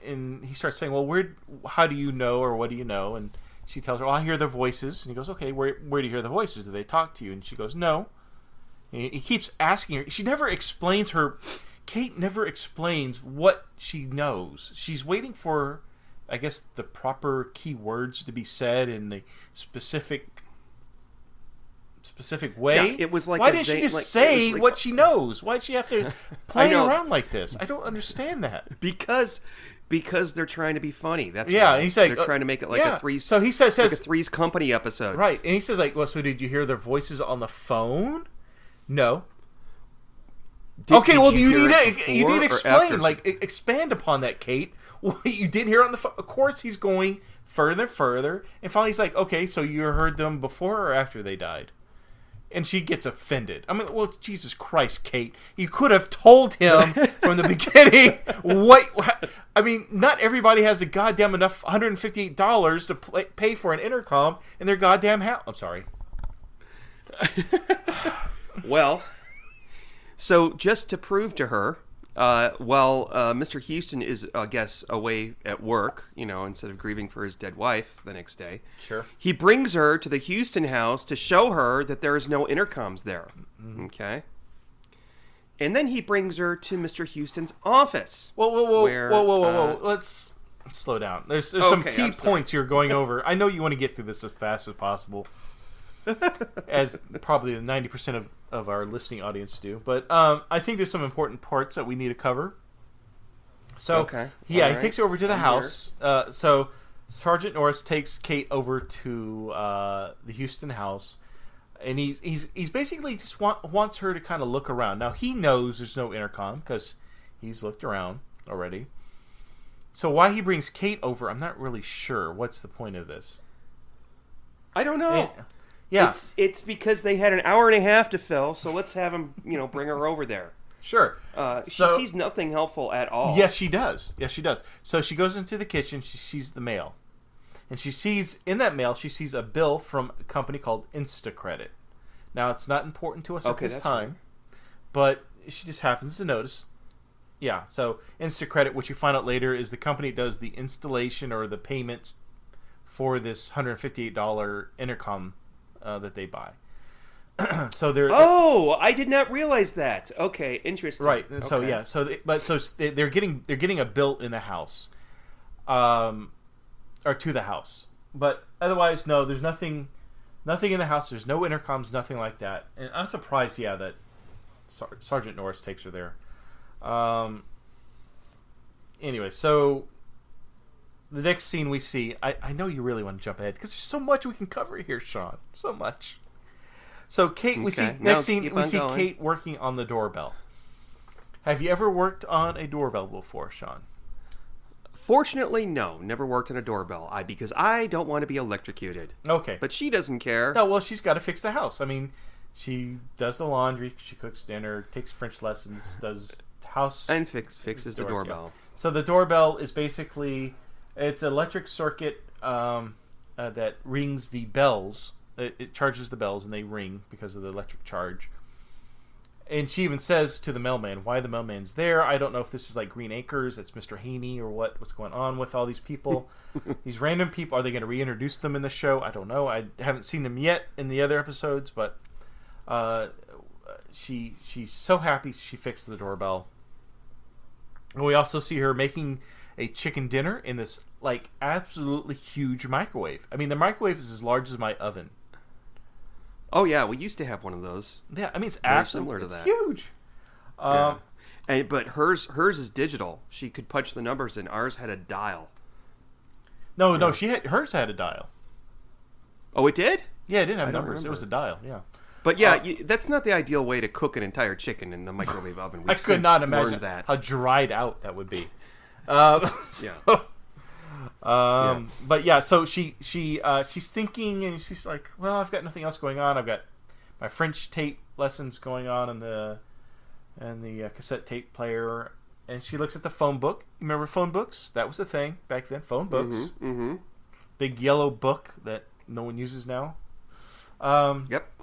Speaker 4: he starts saying, "Well, how do you know, or what do you know?" And she tells her, "Well, I hear their voices." And he goes, "Okay, where do you hear the voices? Do they talk to you?" And she goes, "No." And he keeps asking her. She never explains her. Kate never explains what she knows. She's waiting for, I guess, the proper key words to be said in the specific way.
Speaker 3: Yeah, it was like
Speaker 4: why didn't she just say what she knows? Why'd she have to play around like this? I don't understand that.
Speaker 3: Because they're trying to be funny. That's
Speaker 4: and he's like,
Speaker 3: they're trying to make it like a Three's.
Speaker 4: So he says
Speaker 3: like a Three's Company episode,
Speaker 4: right? And he says like, well, so did you hear their voices on the phone? No. You need to explain, expand upon that, Kate. Well, you didn't hear it on the phone. Of course, he's going further and further, and finally he's like, okay, so you heard them before or after they died? And she gets offended. I mean, well, Jesus Christ, Kate, you could have told him from the beginning I mean, not everybody has a goddamn enough $158 to pay for an intercom in their goddamn house. I'm sorry.
Speaker 3: Well, so just to prove to her, while Mr. Houston is, I guess, away at work, instead of grieving for his dead wife the next day,
Speaker 4: sure,
Speaker 3: he brings her to the Houston house to show her that there is no intercoms there. Mm-hmm. Okay. And then he brings her to Mr. Houston's office.
Speaker 4: Whoa. Let's slow down. There's some key points you're going over. I know you want to get through this as fast as possible, as probably 90% of our listening audience do. But I think there's some important parts that we need to cover. So, he takes her over to the house. So Sergeant Norris takes Kate over to the Houston house, and he's basically just wants her to kind of look around. Now he knows there's no intercom because he's looked around already. So why he brings Kate over, I'm not really sure. What's the point of this?
Speaker 3: I don't know.
Speaker 4: Yeah,
Speaker 3: it's because they had an hour and a half to fill, so let's have him, bring her over there.
Speaker 4: Sure.
Speaker 3: She sees nothing helpful at all.
Speaker 4: Yes, she does. So she goes into the kitchen. She sees the mail, and she sees in that mail a bill from a company called Instacredit. Now it's not important to us at this time, but she just happens to notice. Yeah. So Instacredit, which you find out later, is the company that does the installation or the payments for this $158 intercom that they buy. So they're
Speaker 3: I did not realize that. Okay, interesting.
Speaker 4: Right. So
Speaker 3: okay.
Speaker 4: yeah. They're getting a bill in the house, or to the house. But otherwise, no. There's nothing in the house. There's no intercoms. Nothing like that. And I'm surprised. Yeah, that Sergeant Norris takes her there. Anyway, so the next scene we see. I know you really want to jump ahead because there's so much we can cover here, Sean. So much. So Kate, we see Kate working on the doorbell. Have you ever worked on a doorbell before, Sean?
Speaker 3: Fortunately, no. Never worked on a doorbell. Because I don't want to be electrocuted.
Speaker 4: Okay.
Speaker 3: But she doesn't care.
Speaker 4: No, well, she's got to fix the house. I mean, she does the laundry, she cooks dinner, takes French lessons, does house...
Speaker 3: And fixes the doorbell.
Speaker 4: Yeah. So the doorbell is basically... It's an electric circuit that rings the bells. It charges the bells and they ring because of the electric charge. And she even says to the mailman, why the mailman's there. I don't know if this is like Green Acres, it's Mr. Haney, or what's going on with all these people. These random people, are they going to reintroduce them in the show? I don't know. I haven't seen them yet in the other episodes, but she's so happy she fixed the doorbell. And we also see her making a chicken dinner in this like absolutely huge microwave. I mean, the microwave is as large as my oven.
Speaker 3: Oh yeah, we used to have one of those.
Speaker 4: Yeah, I mean it's
Speaker 3: similar to that.
Speaker 4: It's huge.
Speaker 3: But hers is digital. She could punch the numbers in. Ours had a dial.
Speaker 4: No, hers had a dial.
Speaker 3: Oh, it did?
Speaker 4: Yeah, it didn't have numbers. It was a dial. Yeah.
Speaker 3: But yeah, that's not the ideal way to cook an entire chicken in the microwave oven.
Speaker 4: I could not imagine how dried out that would be. But yeah, so she's thinking, and she's like, well, I've got nothing else going on. I've got my French tape lessons going on and the cassette tape player. And she looks at the phone book. Remember phone books? That was the thing back then. Phone books.
Speaker 3: Mm-hmm.
Speaker 4: Big yellow book that no one uses now.
Speaker 3: Yep.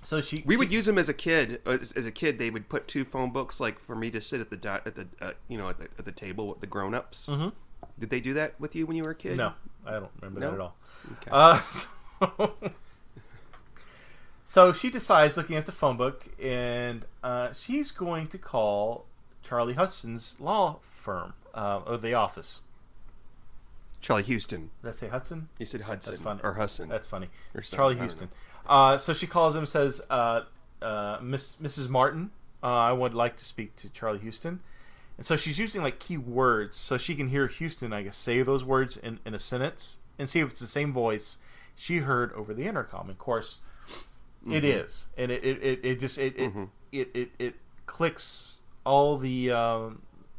Speaker 4: So
Speaker 3: we would use them as a kid. As a kid, they would put two phone books, like for me to sit at the table with the grown-ups.
Speaker 4: Mm-hmm.
Speaker 3: Did they do that with you when you were a kid?
Speaker 4: No, I don't remember that at all.
Speaker 3: Okay.
Speaker 4: So she decides, looking at the phone book, and she's going to call Charlie Hudson's law firm, or the office.
Speaker 3: Charlie Houston.
Speaker 4: Did I say Hudson?
Speaker 3: You said Hudson.
Speaker 4: That's funny.
Speaker 3: Or Hudson.
Speaker 4: That's funny.
Speaker 3: Or
Speaker 4: Charlie Houston. So she calls him and says, Mrs. Martin, I would like to speak to Charlie Houston. And so she's using like key words so she can hear Houston, I guess, say those words in a sentence and see if it's the same voice she heard over the intercom. Of course, it is, and it clicks all the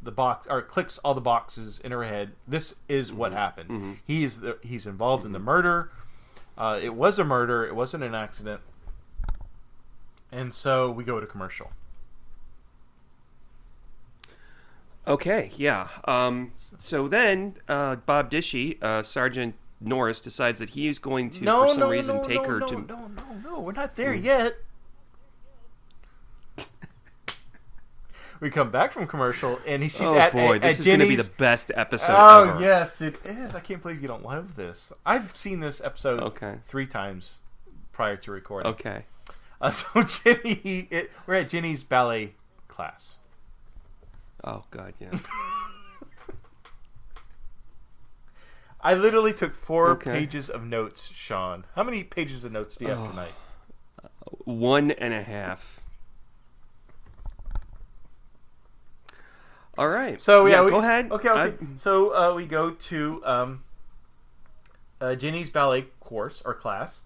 Speaker 4: box, or clicks all the boxes in her head. This is what happened. Mm-hmm. He's involved in the murder. It was a murder. It wasn't an accident. And so we go to commercial.
Speaker 3: Okay, yeah. So then Bob Dishy, Sergeant Norris, decides that he is going to, take her to...
Speaker 4: No, we're not there yet. We come back from commercial, and she's at Jenny's...
Speaker 3: this is going to be the best episode ever.
Speaker 4: Oh, yes, it is. I can't believe you don't love this. I've seen this episode 3 times prior to recording.
Speaker 3: Okay.
Speaker 4: So we're at Jenny's ballet class.
Speaker 3: Oh, God, yeah.
Speaker 4: I literally took 4 pages of notes, Sean. How many pages of notes do you have tonight?
Speaker 3: 1.5. All right.
Speaker 4: So, yeah,
Speaker 3: go ahead.
Speaker 4: Okay. So, we go to Ginny's ballet course or class,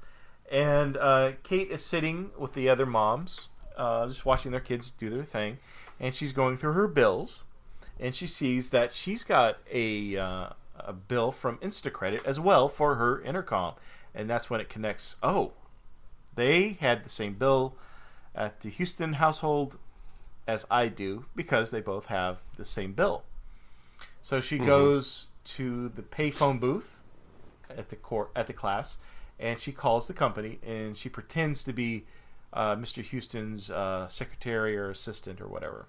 Speaker 4: and Kate is sitting with the other moms, just watching their kids do their thing, and she's going through her bills, and she sees that she's got a bill from Instacredit as well for her intercom, and that's when it connects. Oh, they had the same bill at the Houston household as I do because they both have the same bill. So she goes to the payphone booth at the class, and she calls the company, and she pretends to be Mr. Houston's secretary or assistant or whatever,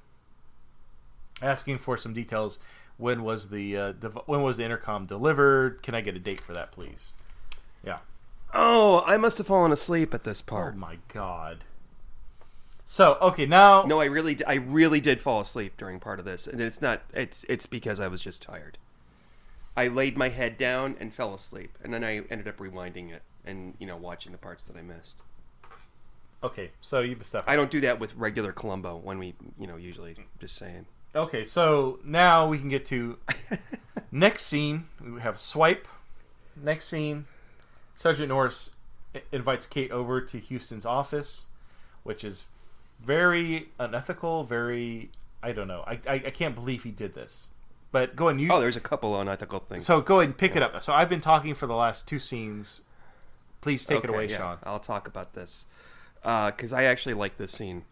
Speaker 4: asking for some details. When was the intercom delivered? Can I get a date for that, please? Yeah.
Speaker 3: Oh, I must have fallen asleep at this part.
Speaker 4: Oh my god. So okay, now
Speaker 3: No, I really did fall asleep during part of this, and it's because I was just tired. I laid my head down and fell asleep, and then I ended up rewinding it and watching the parts that I missed.
Speaker 4: Okay, so you missed that.
Speaker 3: I don't do that with regular Columbo when we usually just saying.
Speaker 4: Okay, so now we can get to next scene. We have a swipe. Next scene, Sergeant Norris invites Kate over to Houston's office, which is very unethical, very... I don't know. I can't believe he did this. But go ahead.
Speaker 3: There's a couple unethical things.
Speaker 4: So go ahead and pick it up. So I've been talking for the last two scenes. Please take it away, Sean.
Speaker 3: I'll talk about this. Because I actually like this scene.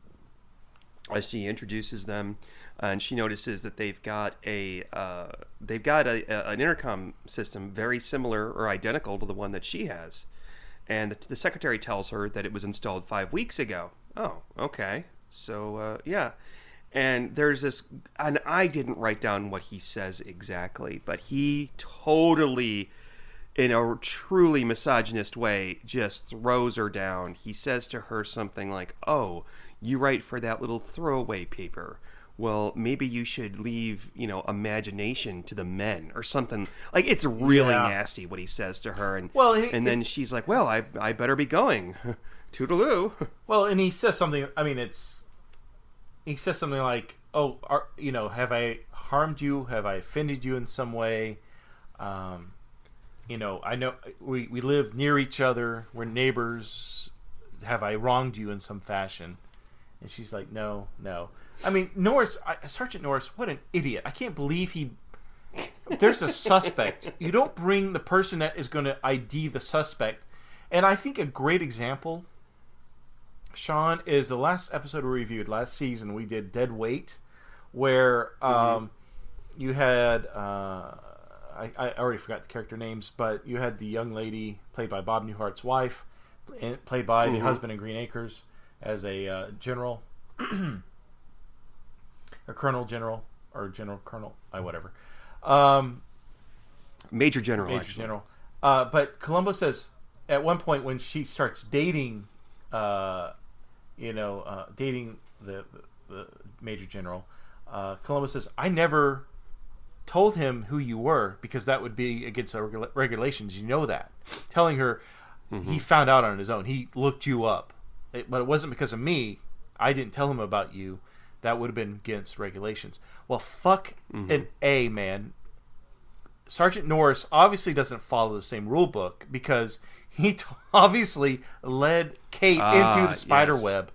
Speaker 3: As she introduces them, and she notices that they've got an intercom system very similar or identical to the one that she has. And the secretary tells her that it was installed 5 weeks ago. Oh, okay. So, yeah. And there's this, and I didn't write down what he says exactly, but he totally, in a truly misogynist way, just throws her down. He says to her something like, "Oh, you write for that little throwaway paper. Well, maybe you should leave, imagination to the men," or something. Like, it's really nasty what he says to her. And then she's like, "Well, I better be going. Toodaloo."
Speaker 4: Well, and he says something, he says something like, "Oh, have I harmed you? Have I offended you in some way? I know we live near each other. We're neighbors. Have I wronged you in some fashion?" And she's like, no. I mean, Sergeant Norris, what an idiot. I can't believe if there's a suspect, you don't bring the person that is going to ID the suspect. And I think a great example, Sean, is the last episode we reviewed last season. We did Dead Weight, where you had, I already forgot the character names, but you had the young lady played by Bob Newhart's wife, played by the husband in Green Acres, as a general, a colonel general, or general colonel, whatever.
Speaker 3: Major general.
Speaker 4: Major
Speaker 3: actually.
Speaker 4: general. But Columbo says, at one point when she starts dating, dating the major general, Columbo says, "I never told him who you were because that would be against the regulations. You know that." Telling her he found out on his own. He looked you up. But it wasn't because of me. I didn't tell him about you. That would have been against regulations. Well, fuck an A, man. Sergeant Norris obviously doesn't follow the same rule book because he obviously led Kate into the spider web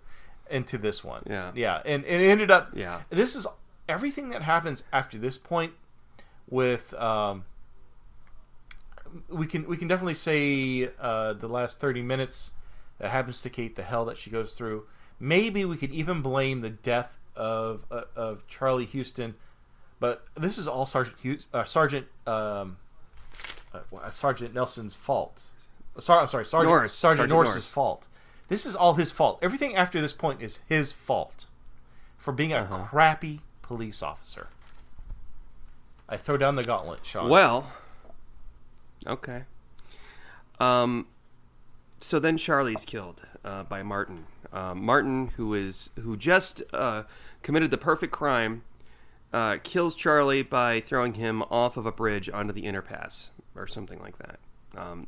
Speaker 4: into this one. Yeah. And it ended up... Yeah. This is everything that happens after this point with... we can definitely say the last 30 minutes... that happens to Kate, the hell that she goes through. Maybe we could even blame the death of Charlie Houston, but this is all Sergeant Nelson's fault. Sergeant Norris's fault. This is all his fault. Everything after this point is his fault for being a crappy police officer. I throw down the gauntlet, Sean.
Speaker 3: Well, okay. So then Charlie's killed by Martin. Martin, who just committed the perfect crime, kills Charlie by throwing him off of a bridge onto the Interpass or something like that.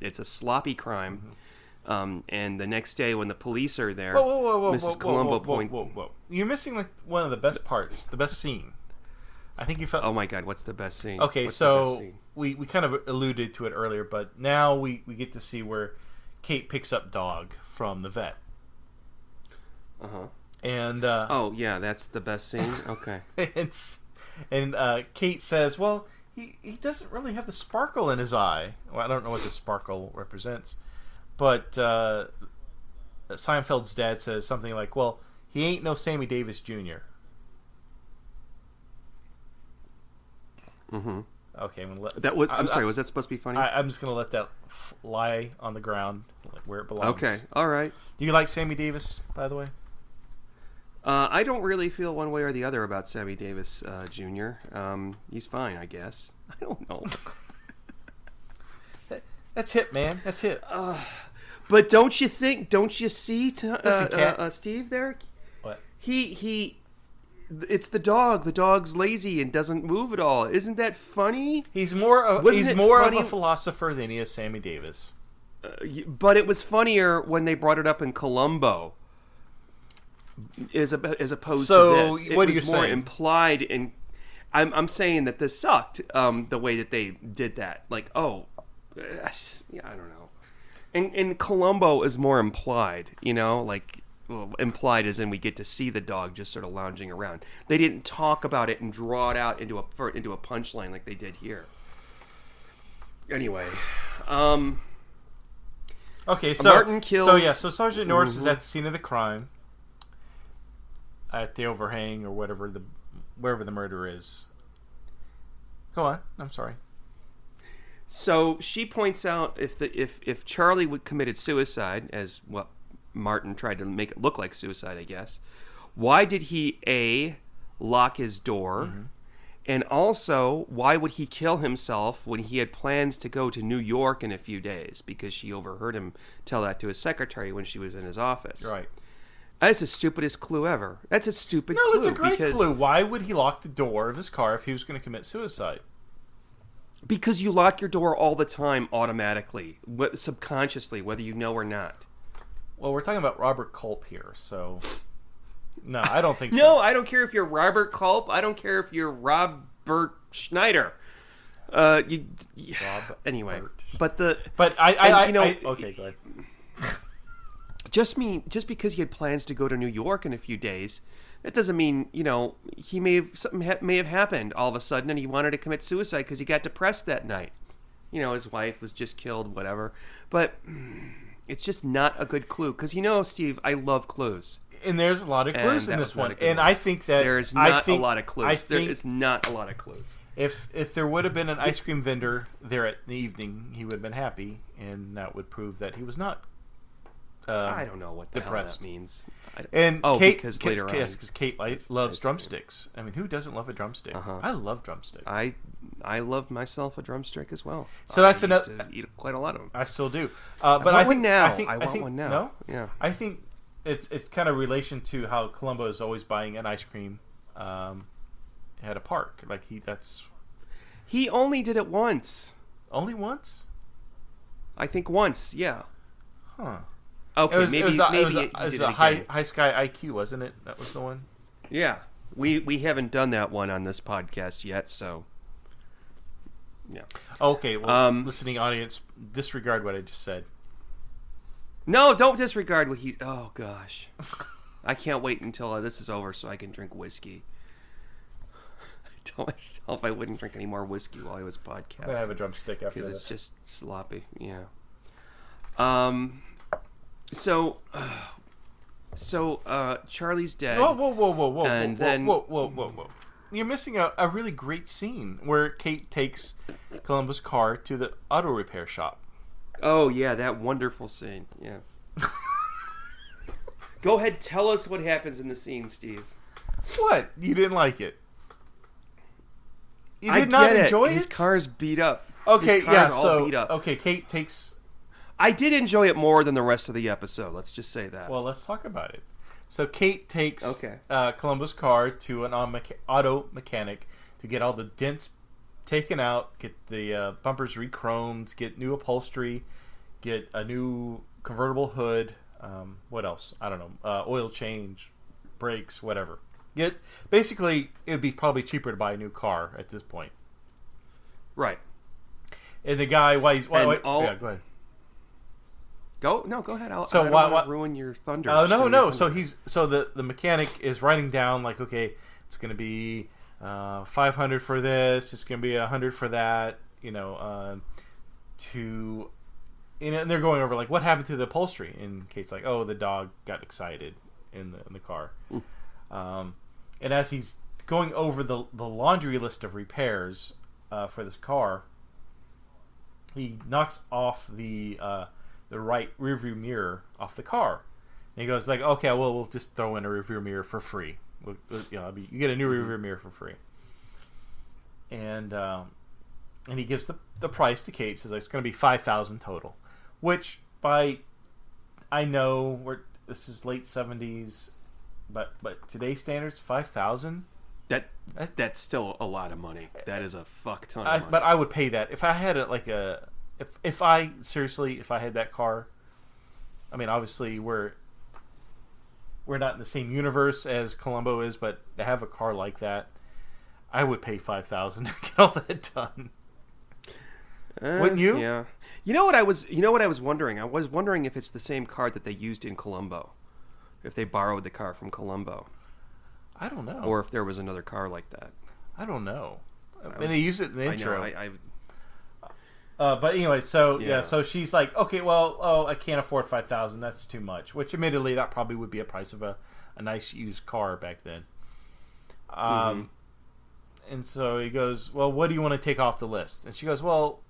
Speaker 3: It's a sloppy crime. And the next day when the police are there, Mrs. Columbo points...
Speaker 4: Whoa. You're missing one of the best parts, the best scene. I think you felt...
Speaker 3: Oh my God, what's the best scene?
Speaker 4: Okay, we kind of alluded to it earlier, but now we get to see where Kate picks up Dog from the vet.
Speaker 3: Uh-huh.
Speaker 4: And
Speaker 3: oh yeah, that's the best scene. Okay.
Speaker 4: and Kate says, "Well, he doesn't really have the sparkle in his eye." Well, I don't know what the sparkle represents, but Seinfeld's dad says something like, "Well, he ain't no Sammy Davis Jr."
Speaker 3: Mm-hmm.
Speaker 4: Okay,
Speaker 3: I'm sorry. Was that supposed to be funny?
Speaker 4: I'm just gonna let that lie on the ground where it belongs.
Speaker 3: Okay. All right.
Speaker 4: Do you like Sammy Davis, by the way?
Speaker 3: I don't really feel one way or the other about Sammy Davis Jr. He's fine, I guess. I don't know.
Speaker 4: That's hip, man. That's hip.
Speaker 3: But don't you see, Steve there?
Speaker 4: What?
Speaker 3: It's the dog. The dog's lazy and doesn't move at all. Isn't that funny?
Speaker 4: He's more of a philosopher than he is Sammy Davis.
Speaker 3: But it was funnier when they brought it up in Columbo, as opposed to this.
Speaker 4: What are you
Speaker 3: saying? More
Speaker 4: saying?
Speaker 3: Implied, and I'm saying that this sucked. The way that they did that, like, I don't know. And Columbo is more implied, implied as in we get to see the dog just sort of lounging around. They didn't talk about it and draw it out into a punchline like they did here. Anyway,
Speaker 4: okay, so
Speaker 3: Martin kills.
Speaker 4: So Sergeant Norris is at the scene of the crime, at the overhang or wherever the murder is. Go on. I'm sorry.
Speaker 3: So she points out if Charlie would committed suicide, as what Martin tried to make it look like suicide, I guess, why did he lock his door, and also why would he kill himself when he had plans to go to New York in a few days? Because she overheard him tell that to his secretary when she was in his office.
Speaker 4: Right.
Speaker 3: That's the stupidest clue ever. That's a stupid clue.
Speaker 4: No, it's a great clue. Why would he lock the door of his car if he was going to commit suicide?
Speaker 3: Because you lock your door all the time automatically, subconsciously, whether you know or not.
Speaker 4: Well, we're talking about Robert Culp here, so... No, I don't think so.
Speaker 3: No, I don't care if you're Robert Culp. I don't care if you're Robert Schneider. Anyway,
Speaker 4: okay, go ahead.
Speaker 3: Just because he had plans to go to New York in a few days, that doesn't mean, something may have happened all of a sudden and he wanted to commit suicide because he got depressed that night. His wife was just killed, whatever. But it's just not a good clue because, Steve, I love clues.
Speaker 4: And there's a lot of clues in this one. And I think that...
Speaker 3: There's not a lot of clues. There is not a lot of clues.
Speaker 4: If there would have been an ice cream vendor there at the evening, he would have been happy, and that would prove that he was not
Speaker 3: I don't know what the
Speaker 4: depressed.
Speaker 3: Hell that means.
Speaker 4: Because Kate loves drumsticks. I mean, who doesn't love a drumstick? I love drumsticks.
Speaker 3: I love myself a drumstick as well.
Speaker 4: So that's
Speaker 3: another. I eat quite a lot of them.
Speaker 4: I still do.
Speaker 3: But
Speaker 4: I
Speaker 3: think
Speaker 4: now.
Speaker 3: I want one now.
Speaker 4: No?
Speaker 3: Yeah.
Speaker 4: I think it's kind of relation to how Columbo is always buying an ice cream at a park. Like
Speaker 3: he only did it once.
Speaker 4: Only once?
Speaker 3: I think once. Yeah.
Speaker 4: Huh.
Speaker 3: Okay,
Speaker 4: it was a high sky IQ, wasn't it? That was the one.
Speaker 3: Yeah, we haven't done that one on this podcast yet, so yeah.
Speaker 4: Okay, well, listening audience, disregard what I just said.
Speaker 3: No, don't disregard what he. Oh gosh, I can't wait until this is over so I can drink whiskey. I told myself I wouldn't drink any more whiskey while I was podcasting.
Speaker 4: I'm gonna have a drumstick after this
Speaker 3: because it's just sloppy. Yeah. So Charlie's dead.
Speaker 4: Whoa!
Speaker 3: And then
Speaker 4: whoa! You're missing a really great scene where Kate takes Columbo's car to the auto repair shop.
Speaker 3: Oh yeah, that wonderful scene. Yeah. Go ahead, tell us what happens in the scene, Steve.
Speaker 4: What? You didn't like it? You did not enjoy it?
Speaker 3: His car's beat up.
Speaker 4: Okay,
Speaker 3: all beat up.
Speaker 4: Okay, Kate takes.
Speaker 3: I did enjoy it more than the rest of the episode. Let's just say that.
Speaker 4: Well, let's talk about it. So Kate takes Columbo's car to an auto mechanic to get all the dents taken out, get the bumpers re-chromed, get new upholstery, get a new convertible hood. What else? I don't know. Oil change, brakes, whatever. Basically, it would be probably cheaper to buy a new car at this point.
Speaker 3: Right.
Speaker 4: And the guy, wait,
Speaker 3: all,
Speaker 4: yeah, go ahead.
Speaker 3: Go ahead. I
Speaker 4: don't
Speaker 3: want to ruin your thunder.
Speaker 4: Oh no. So the mechanic is writing down like, okay, it's going to be $500 for this. It's going to be $100 for that. And they're going over like what happened to the upholstery, and Kate's like, oh, the dog got excited in the car. And as he's going over the laundry list of repairs for this car, he knocks off the right rearview mirror off the car, and he goes like, okay, well, we'll just throw in a rearview mirror for free. You get a new rearview mirror for free. And he gives the price to Kate. Says like, it's going to be $5,000 total, which I know this is late 70s, but today's standards, $5,000.
Speaker 3: That's still a lot of money. That is a fuck ton of money.
Speaker 4: But I would pay that if I had if I had that car. I mean, obviously we're not in the same universe as Columbo is, but to have a car like that, I would pay $5,000 to get all that done. Wouldn't you?
Speaker 3: Yeah. You know what I was wondering? I was wondering if it's the same car that they used in Columbo. If they borrowed the car from Columbo.
Speaker 4: I don't know.
Speaker 3: Or if there was another car like that.
Speaker 4: I don't know. They use it in the intro.
Speaker 3: I
Speaker 4: but anyway, so she's like, okay, well, I can't afford $5,000. That's too much. Which, admittedly, that probably would be a price of a nice used car back then. And so he goes, well, what do you want to take off the list? And she goes, well,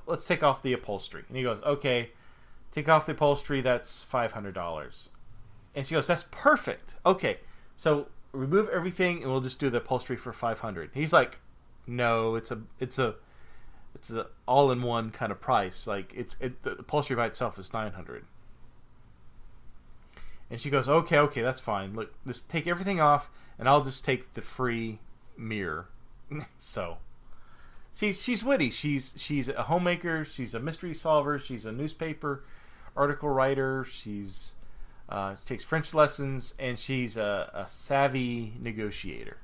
Speaker 4: let's take off the upholstery. And he goes, okay, take off the upholstery. That's $500. And she goes, that's perfect. Okay, so remove everything, and we'll just do the upholstery for $500. He's like, no, it's a all-in-one kind of price. Like the upholstery by itself is $900. And she goes, okay, that's fine. Look, just take everything off, and I'll just take the free mirror. So she's witty. She's a homemaker. She's a mystery solver. She's a newspaper article writer. She takes French lessons, and she's a savvy negotiator.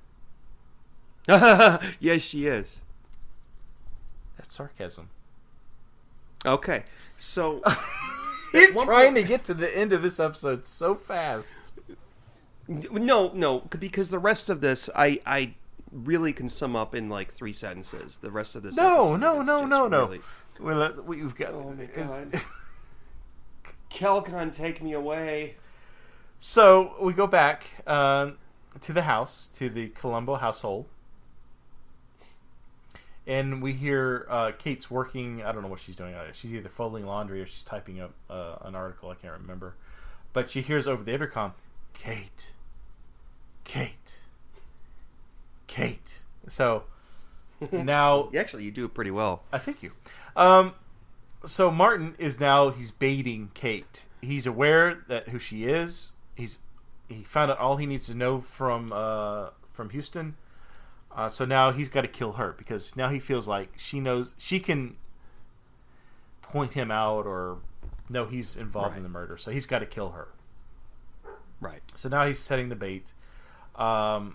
Speaker 3: Yes, she is.
Speaker 4: That's sarcasm.
Speaker 3: Okay, so
Speaker 4: you're trying to get to the end of this episode so fast.
Speaker 3: No, because the rest of this, I really can sum up in like 3 sentences. The rest of this.
Speaker 4: No.
Speaker 3: Really...
Speaker 4: We've got.
Speaker 3: Oh my god. Kelcon, take me away.
Speaker 4: So we go back to the house, to the Columbo household. And we hear Kate's working. I don't know what she's doing. She's either folding laundry or she's typing up an article. I can't remember. But she hears over the intercom, Kate. So now...
Speaker 3: Actually, you do it pretty well.
Speaker 4: I thank you. So Martin he's baiting Kate. He's aware that who she is. He found out all he needs to know from Houston. So now he's got to kill her because now he feels like she knows she can point him out or know he's involved in the murder. So he's got to kill her.
Speaker 3: Right.
Speaker 4: So now he's setting the bait. And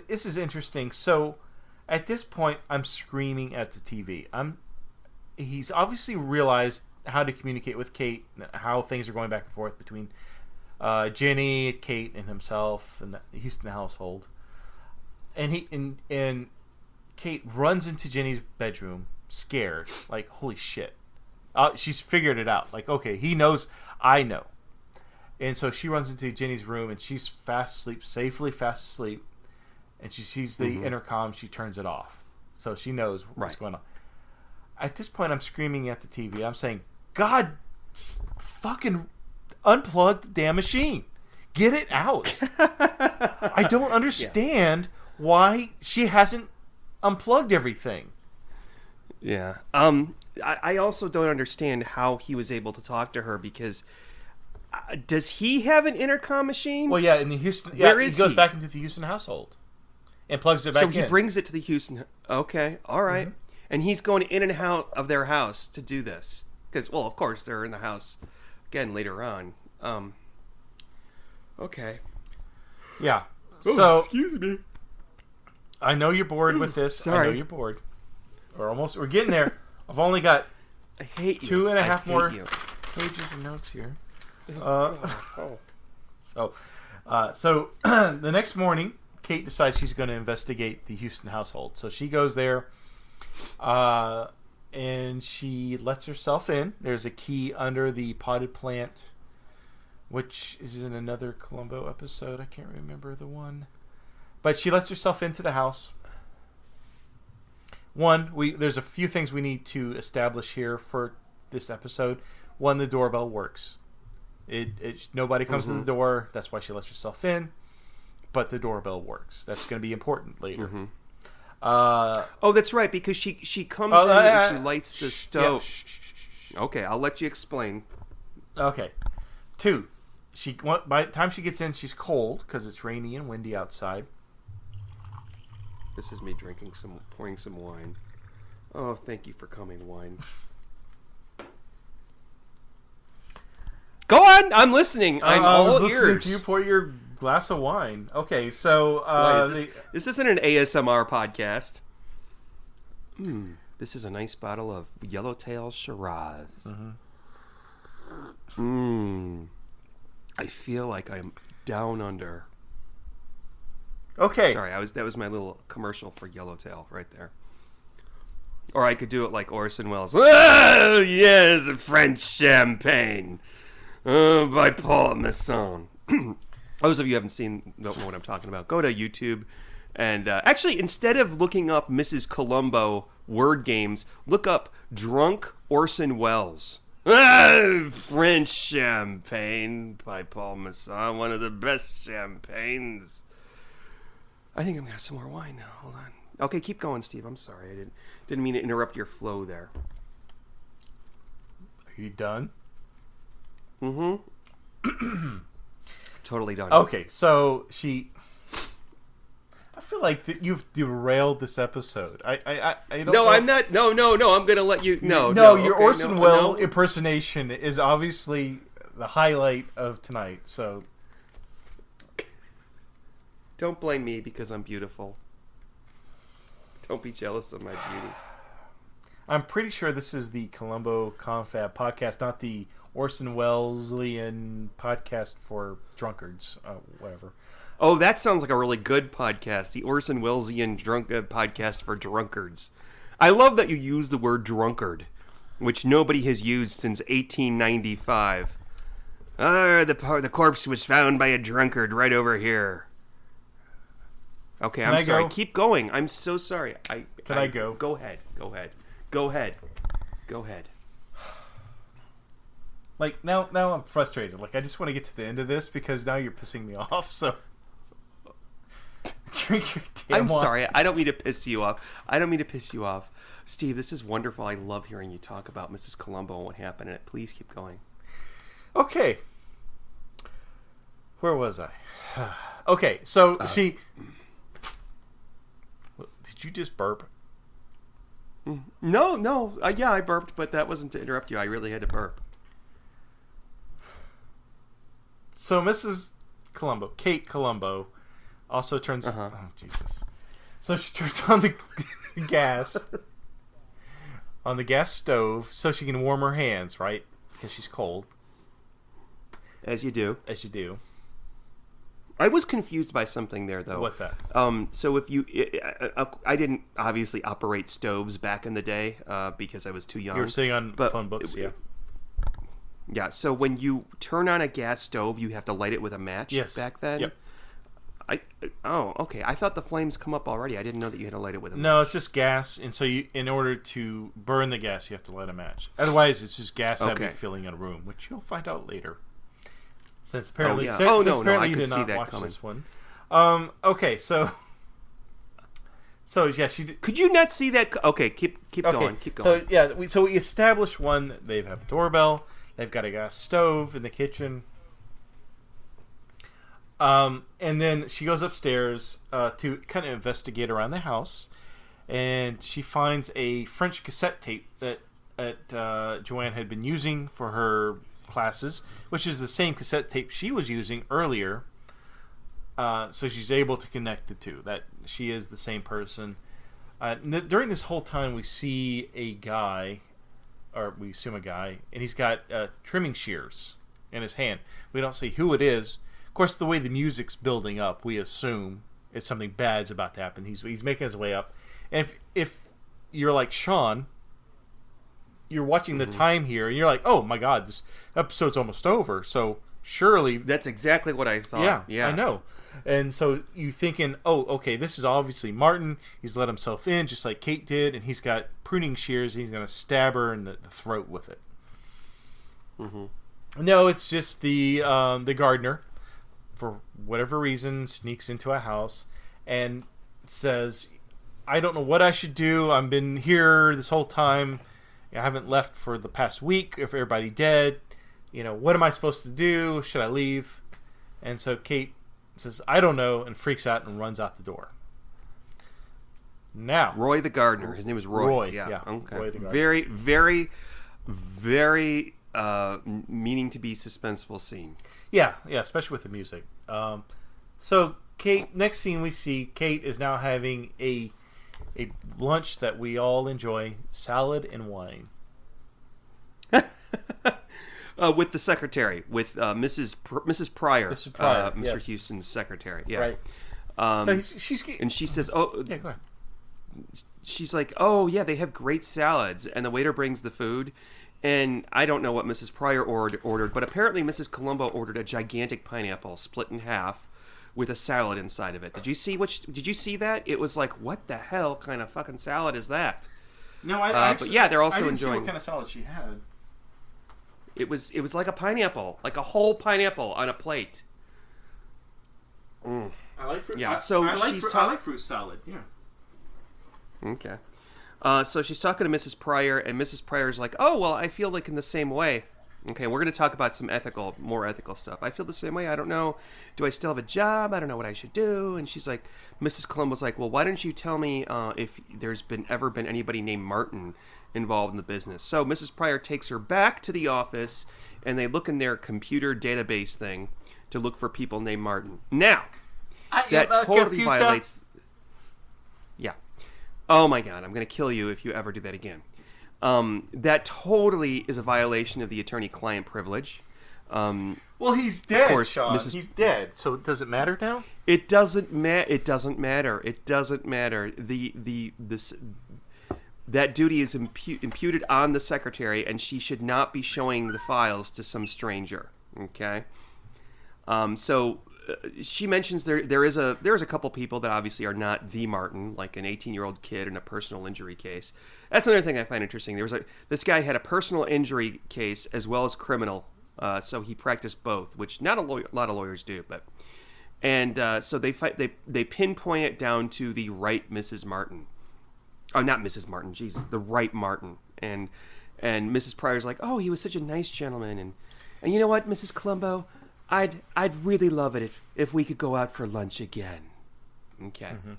Speaker 4: this is interesting. So at this point, I'm screaming at the TV. He's obviously realized how to communicate with Kate, how things are going back and forth between Jenny, Kate, and himself, and the Houston household. And Kate runs into Jenny's bedroom, scared, like holy shit. She's figured it out. Like, okay, he knows, I know. And so she runs into Jenny's room, and she's safely fast asleep. And she sees the intercom. She turns it off, so she knows what's going on. At this point, I'm screaming at the TV. I'm saying, God, fucking unplug the damn machine. Get it out. I don't understand why she hasn't unplugged everything.
Speaker 3: Yeah. I also don't understand how he was able to talk to her because does he have an intercom machine?
Speaker 4: Well, yeah, in the Houston. Yeah, he goes back into the Houston household and plugs it back in.
Speaker 3: So he brings it to the Houston. Okay, all right. Mm-hmm. And he's going in and out of their house to do this because, well, of course, they're in the house again later on. Okay.
Speaker 4: Yeah.
Speaker 3: So excuse me.
Speaker 4: I know you're bored with this.
Speaker 3: Sorry.
Speaker 4: I know you're bored. We're getting there. I've only got
Speaker 3: I hate you.
Speaker 4: 2.5 more
Speaker 3: you.
Speaker 4: pages of notes here. So the next morning, Kate decides she's going to investigate the Houston household. So she goes there, and she lets herself in. There's a key under the potted plant, which is in another Columbo episode. I can't remember the one. But she lets herself into the house. There's a few things we need to establish here for this episode. One, the doorbell works. Nobody comes to the door. That's why she lets herself in. But the doorbell works. That's going to be important later.
Speaker 3: That's right, because she comes in and she lights the stove. Okay, I'll let you explain.
Speaker 4: Okay. 2, by the time she gets in, she's cold because it's rainy and windy outside.
Speaker 3: This is me pouring some wine. Oh, thank you for coming, wine. Go on, I'm listening. I'm all
Speaker 4: listening
Speaker 3: ears.
Speaker 4: to you pour your glass of wine. Okay, so
Speaker 3: this isn't an ASMR podcast. This is a nice bottle of Yellowtail Shiraz. I feel like I'm down under.
Speaker 4: Okay.
Speaker 3: Sorry, that was my little commercial for Yellowtail right there. Or I could do it like Orson Welles. Oh, yes, French champagne. By Paul Masson. Those of you who don't know what I'm talking about, go to YouTube and actually, instead of looking up Mrs. Columbo word games, look up Drunk Orson Welles. French champagne by Paul Masson, one of the best champagnes. I think I'm gonna have some more wine now. Hold on. Okay, keep going, Steve. I'm sorry. I didn't mean to interrupt your flow there.
Speaker 4: Are you done?
Speaker 3: Totally done.
Speaker 4: Okay, so I feel like that you've derailed this episode. I don't know.
Speaker 3: I'm not. No. I'm gonna let you. No.
Speaker 4: Your Orson Welles impersonation is obviously the highlight of tonight. So
Speaker 3: don't blame me because I'm beautiful. Don't be jealous of my beauty.
Speaker 4: I'm pretty sure this is the Columbo Confab podcast, not the Orson Wellesian podcast for drunkards. Whatever.
Speaker 3: Oh, that sounds like a really good podcast. The Orson Wellesian podcast for drunkards. I love that you use the word drunkard, which nobody has used since 1895. The corpse was found by a drunkard right over here. Okay, I'm sorry. Keep going. I'm so sorry.
Speaker 4: Can I go?
Speaker 3: Go ahead.
Speaker 4: Like, now I'm frustrated. Like, I just want to get to the end of this because now you're pissing me off, so... Drink your damn wine.
Speaker 3: I'm sorry. I don't mean to piss you off. Steve, this is wonderful. I love hearing you talk about Mrs. Columbo and what happened in it. Please keep going.
Speaker 4: Okay. Where was I? Okay, so she... Did you just burp?
Speaker 3: No. Yeah, I burped, but that wasn't to interrupt you. I really had to burp.
Speaker 4: So Mrs. Columbo, Kate Columbo, also turns... Oh, Jesus. So she turns on the gas, on the gas stove, so she can warm her hands, right? Because she's cold.
Speaker 3: As you do. I was confused by something there, though.
Speaker 4: What's that?
Speaker 3: So if you... I didn't obviously operate stoves back in the day because I was too young.
Speaker 4: You were sitting on phone books, yeah.
Speaker 3: Yeah, so when you turn on a gas stove, you have to light it with a match back then?
Speaker 4: Yep.
Speaker 3: Okay. I thought the flames come up already. I didn't know that you had to light it with a match.
Speaker 4: No, it's just gas, and so in order to burn the gas, you have to light a match. Otherwise, it's just gas that would be filling in a room, which you'll find out later. Since apparently,
Speaker 3: I
Speaker 4: you
Speaker 3: could
Speaker 4: did
Speaker 3: see
Speaker 4: not
Speaker 3: that
Speaker 4: watch
Speaker 3: coming.
Speaker 4: this one. Okay, so yeah, she did.
Speaker 3: Could you not see that? Okay, keep going.
Speaker 4: So yeah, we established one. They have a doorbell. They've got a gas stove in the kitchen. And then she goes upstairs to kind of investigate around the house, and she finds a French cassette tape that Joanne had been using for her classes, which is the same cassette tape she was using earlier. So she's able to connect the two. she is the same person. During this whole time, we see a guy, or we assume a guy, and he's got trimming shears in his hand. We don't see who it is. Of course, the way the music's building up, we assume it's something bad's about to happen. He's making his way up. And if you're like Sean, you're watching the time here, and you're like, oh my God, this episode's almost over. So surely...
Speaker 3: That's exactly what I thought.
Speaker 4: Yeah, I know. And so you thinking, oh, okay, this is obviously Martin. He's let himself in just like Kate did, and he's got pruning shears, and he's going to stab her in the throat with it. No, it's just the gardener, for whatever reason, sneaks into a house and says, I don't know what I should do. I've been here this whole time. I haven't left for the past week. If everybody dead, what am I supposed to do? Should I leave? And so Kate says, I don't know, and freaks out and runs out the door. Now,
Speaker 3: Roy the gardener. His name is Roy.
Speaker 4: Roy,
Speaker 3: yeah. Okay.
Speaker 4: Roy the gardener.
Speaker 3: Very, very, very meaning to be suspenseful scene.
Speaker 4: Yeah, especially with the music. So Kate, next scene we see Kate is now having a lunch that we all enjoy, salad and wine.
Speaker 3: With the secretary, with Mrs. Pryor,
Speaker 4: Mrs. Pryor,
Speaker 3: Mr.
Speaker 4: yes.
Speaker 3: Houston's secretary. Yeah.
Speaker 4: Right. So she's
Speaker 3: and she says, "Oh,
Speaker 4: yeah, go ahead."
Speaker 3: She's like, "Oh, yeah, they have great salads." And the waiter brings the food, and I don't know what Mrs. Pryor ordered, but apparently Mrs. Columbo ordered a gigantic pineapple split in half with a salad inside of it. Did you see that? It was like, what the hell kind of fucking salad is that?
Speaker 4: No, actually,
Speaker 3: but yeah, they're also
Speaker 4: I didn't
Speaker 3: enjoying.
Speaker 4: See what kind of salad she had.
Speaker 3: It was like a pineapple, like a whole pineapple on a plate.
Speaker 4: I like fruit.
Speaker 3: Yeah,
Speaker 4: I like fruit salad. Yeah.
Speaker 3: Okay. So she's talking to Mrs. Pryor, and Mrs. Pryor's like, "Oh, well, I feel like in the same way." Okay, we're going to talk about some more ethical stuff. I feel the same way. I don't know. Do I still have a job? I don't know what I should do. And she's like, Mrs. Columbo's like, well, why don't you tell me if there's ever been anybody named Martin involved in the business? So Mrs. Pryor takes her back to the office, and they look in their computer database thing to look for people named Martin. Now, that totally violates... Yeah. Oh, my God. I'm going to kill you if you ever do that again. That totally is a violation of the attorney-client privilege.
Speaker 4: Well, he's dead,
Speaker 3: of course,
Speaker 4: Sean. He's dead. So does it matter now?
Speaker 3: It doesn't matter. It doesn't matter. That duty is imputed on the secretary, and she should not be showing the files to some stranger. Okay. She mentions there is a couple people that obviously are not the Martin, like an 18-year-old kid in a personal injury case. That's another thing I find interesting. This guy had a personal injury case as well as criminal, so he practiced both, which not a lot of lawyers do. So they pinpoint it down to the right Mrs. Martin. Oh, not Mrs. Martin. Jesus, the right Martin. And Mrs. Pryor's like, oh, he was such a nice gentleman, and you know what, Mrs. Columbo. I'd really love it if we could go out for lunch again. Okay. Mm-hmm.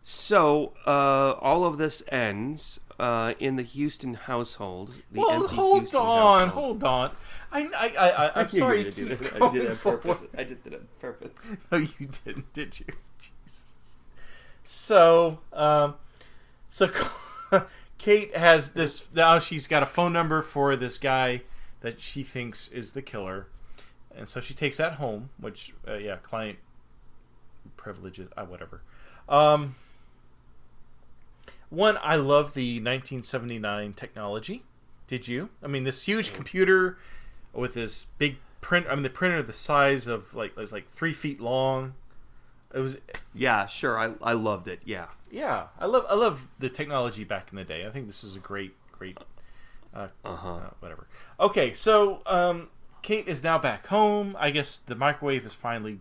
Speaker 3: So all of this ends in the Houston household.
Speaker 4: Hold on. I'm sorry.
Speaker 3: I did it on purpose. I did it on purpose.
Speaker 4: No, you didn't, did you? Jesus. So Kate has this. Now she's got a phone number for this guy that she thinks is the killer. And so she takes that home, which, client privileges, whatever. One, I love the 1979 technology. Did you? I mean, this huge computer with this big print. I mean, the printer the size of it was like 3 feet long. It was.
Speaker 3: Yeah, sure. I loved it. Yeah.
Speaker 4: Yeah, I love the technology back in the day. I think this was a great. Whatever. Okay, so. Kate is now back home. I guess the microwave is finally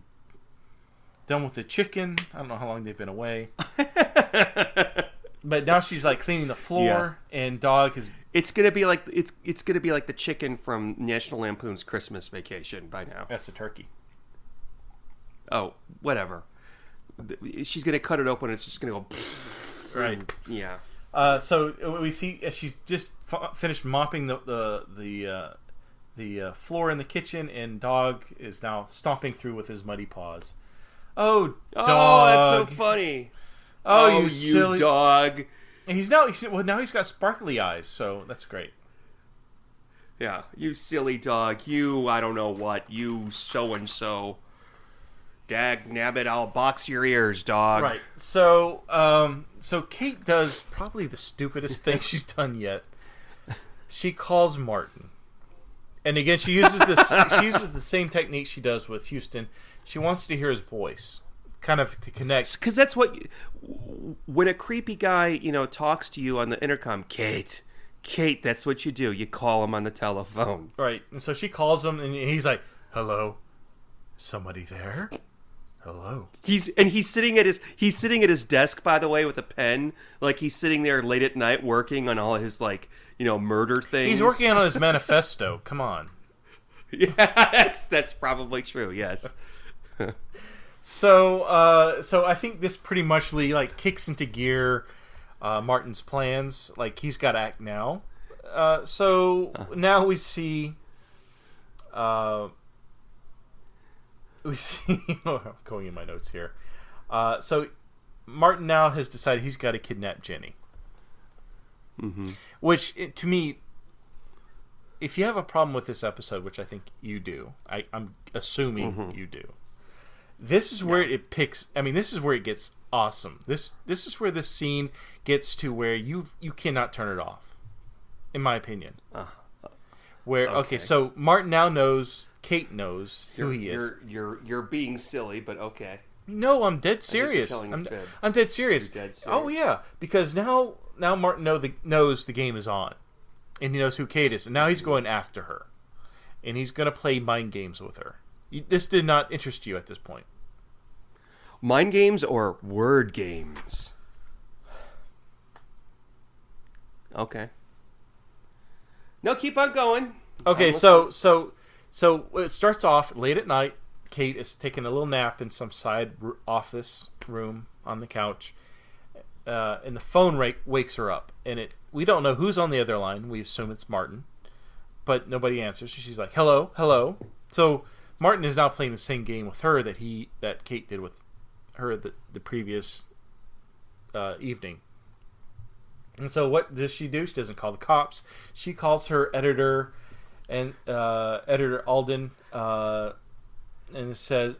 Speaker 4: done with the chicken. I don't know how long they've been away. But now she's like cleaning the floor, and dog has.
Speaker 3: It's gonna be like the chicken from National Lampoon's Christmas Vacation by now.
Speaker 4: That's a turkey.
Speaker 3: Oh, whatever. She's gonna cut it open, and it's just gonna go.
Speaker 4: Right.
Speaker 3: Yeah.
Speaker 4: So we see she's just finished mopping the floor in the kitchen, and dog is now stomping through with his muddy paws. Oh, dog.
Speaker 3: Oh, that's so funny.
Speaker 4: Oh,
Speaker 3: you
Speaker 4: silly
Speaker 3: dog.
Speaker 4: And now he's got sparkly eyes, so that's great.
Speaker 3: Yeah, you silly dog. You, I don't know what. You so-and-so. Dag nabbit, I'll box your ears, dog.
Speaker 4: Right. So, so Kate does probably the stupidest thing she's done yet. She calls Martin. And again, she uses the same technique she does with Houston. She wants to hear his voice, kind of to connect.
Speaker 3: Because that's what... when a creepy guy, talks to you on the intercom, Kate, that's what you do. You call him on the telephone.
Speaker 4: Right. And so she calls him, and he's like, "Hello? Somebody there? Hello?"
Speaker 3: He's sitting at his desk, by the way, with a pen. Like, he's sitting there late at night working on all his, murder things.
Speaker 4: He's working on his manifesto. Come on.
Speaker 3: Yeah, that's probably true, yes.
Speaker 4: So I think this pretty much kicks into gear Martin's plans. Like, he's got to act now. Now we see. I'm going in my notes here. So Martin now has decided he's got to kidnap Jenny.
Speaker 3: Mm-hmm.
Speaker 4: Which, to me, if you have a problem with this episode, which I think you do, I'm assuming you do. This is where it picks. I mean, this is where it gets awesome. This is where this scene gets to where you cannot turn it off, in my opinion. Okay, so Martin now knows. Kate knows who he is.
Speaker 3: You're being silly, but okay.
Speaker 4: No, I'm dead serious. I'm dead serious.
Speaker 3: You're dead serious.
Speaker 4: Oh yeah, because now Martin knows the game is on, and he knows who Kate is, and now he's going after her, and he's going to play mind games with her. This did not interest you at this point.
Speaker 3: Mind games or word games? Okay. No, keep on going.
Speaker 4: Okay, so it starts off late at night. Kate is taking a little nap in some side office room on the couch, and the phone wakes her up. And we don't know who's on the other line. We assume it's Martin, but nobody answers. So she's like, "Hello, hello." So Martin is now playing the same game with her that Kate did with her the previous evening. And so what does she do? She doesn't call the cops. She calls her editor, and editor Alden, and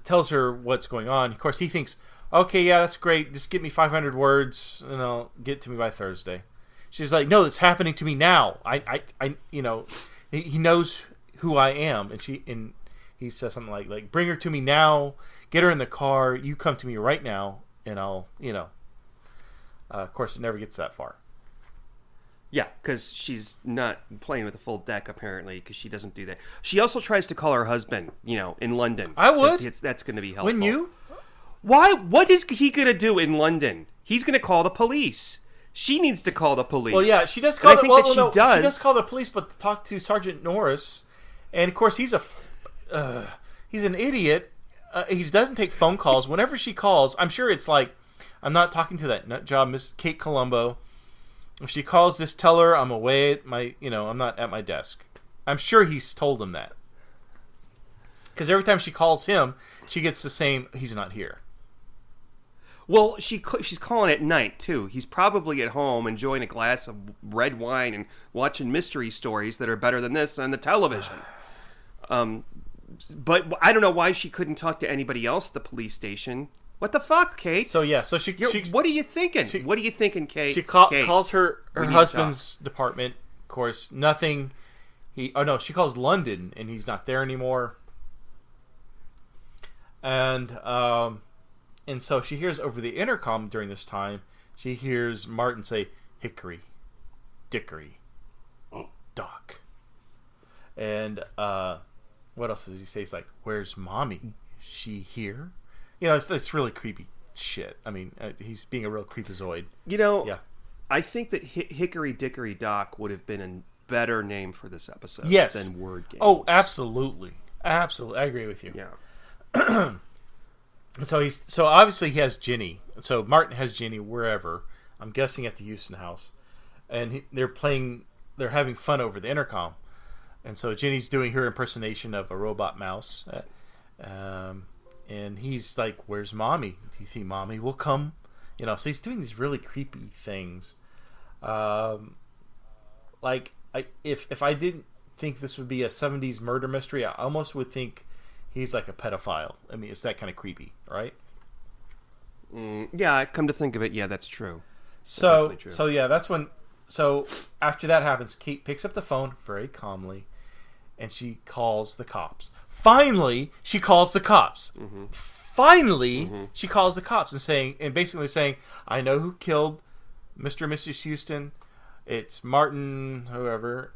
Speaker 4: tells her what's going on. Of course, he thinks, "Okay, yeah, that's great. Just give me 500 words, and I'll get it to me by Thursday." She's like, "No, it's happening to me now. He knows who I am," and he says something like, "Bring her to me now. Get her in the car. You come to me right now, and I'll, Of course, it never gets that far.
Speaker 3: Yeah, because she's not playing with a full deck, apparently, because she doesn't do that. She also tries to call her husband, in London.
Speaker 4: I would.
Speaker 3: That's going to be helpful.
Speaker 4: Wouldn't you?
Speaker 3: Why? What is he going to do in London? He's going to call the police. She needs to call the police.
Speaker 4: Well, yeah, she does call.
Speaker 3: She does
Speaker 4: call the police, but to talk to Sergeant Norris, and of course he's an idiot. He doesn't take phone calls. Whenever she calls, I'm sure it's like, "I'm not talking to that nut job, Miss Kate Columbo. If she calls, just tell her I'm away at I'm not at my desk." I'm sure he's told him that. Because every time she calls him, she gets the same, "He's not here."
Speaker 3: Well, she's calling at night, too. He's probably at home enjoying a glass of red wine and watching mystery stories that are better than this on the television. But I don't know why she couldn't talk to anybody else at the police station. What the fuck, Kate?
Speaker 4: So yeah,
Speaker 3: what are you thinking? What are you thinking, Kate?
Speaker 4: She
Speaker 3: Kate,
Speaker 4: calls her husband's department. Of course, nothing. She calls London, and he's not there anymore. And so she hears over the intercom during this time. She hears Martin say, "Hickory, dickory, dock." And what else does he say? He's like, "Where's mommy? Is she here?" It's really creepy shit. I mean, he's being a real creepazoid. Yeah.
Speaker 3: I think that Hickory Dickory Dock would have been a better name for this episode than Word Games.
Speaker 4: Oh, absolutely. Absolutely. I agree with you.
Speaker 3: Yeah.
Speaker 4: So obviously he has Ginny. So Martin has Ginny wherever. I'm guessing at the Houston house. And they're having fun over the intercom. And so Ginny's doing her impersonation of a robot mouse. And he's like, "Where's mommy? Do you think mommy will come?" So he's doing these really creepy things. If I didn't think this would be a 70s murder mystery, I almost would think he's like a pedophile. I mean, it's that kind of creepy, right?
Speaker 3: Yeah, come to think of it, yeah, that's true.
Speaker 4: So that's when. So after that happens, Kate picks up the phone very calmly, and she calls the cops. Finally, she calls the cops.
Speaker 3: Mm-hmm.
Speaker 4: Finally, she calls the cops and basically saying, "I know who killed Mr. and Mrs. Houston. It's Martin, whoever.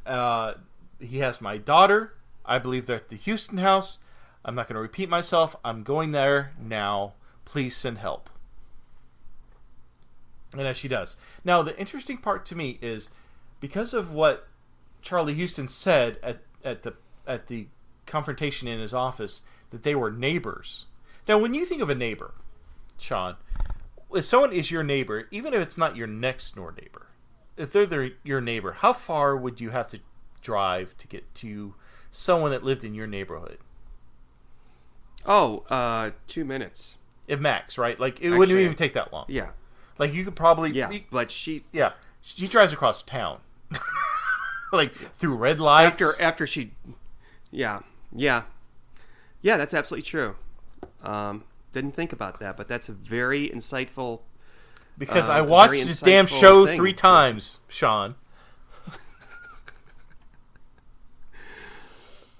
Speaker 4: He has my daughter. I believe they're at the Houston house. I'm not going to repeat myself. I'm going there now. Please send help." And as she does. Now, the interesting part to me is because of what Charlie Houston said at the confrontation in his office, that they were neighbors. Now, when you think of a neighbor, Sean, if someone is your neighbor, even if it's not your next door neighbor, if they're your neighbor, how far would you have to drive to get to someone that lived in your neighborhood?
Speaker 3: 2 minutes.
Speaker 4: If max, right? Like, it wouldn't even take that long.
Speaker 3: Yeah.
Speaker 4: Like, you could probably...
Speaker 3: Yeah, but she...
Speaker 4: Yeah. She drives across town. Like, through red lights.
Speaker 3: After she... Yeah. Yeah. Yeah, that's absolutely true. Didn't think about that, but that's a very insightful...
Speaker 4: Because I watched this damn show
Speaker 3: thing.
Speaker 4: 3 times, Sean.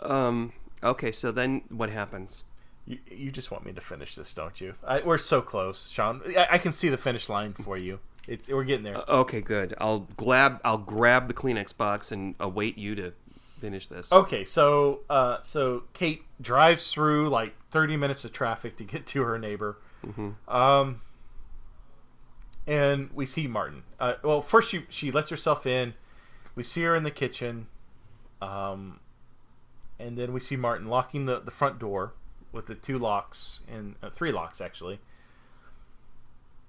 Speaker 3: Okay, so then what happens?
Speaker 4: You just want me to finish this, don't you? We're so close, Sean. I can see the finish line for you. We're getting there.
Speaker 3: Okay, good. I'll grab the Kleenex box and await you to finish this.
Speaker 4: Okay, so Kate drives through like 30 minutes of traffic to get to her neighbor. Mm-hmm. And we see Martin. Well, first she lets herself in. We see her in the kitchen. And then we see Martin locking the front door with the 2 locks and 3 locks actually.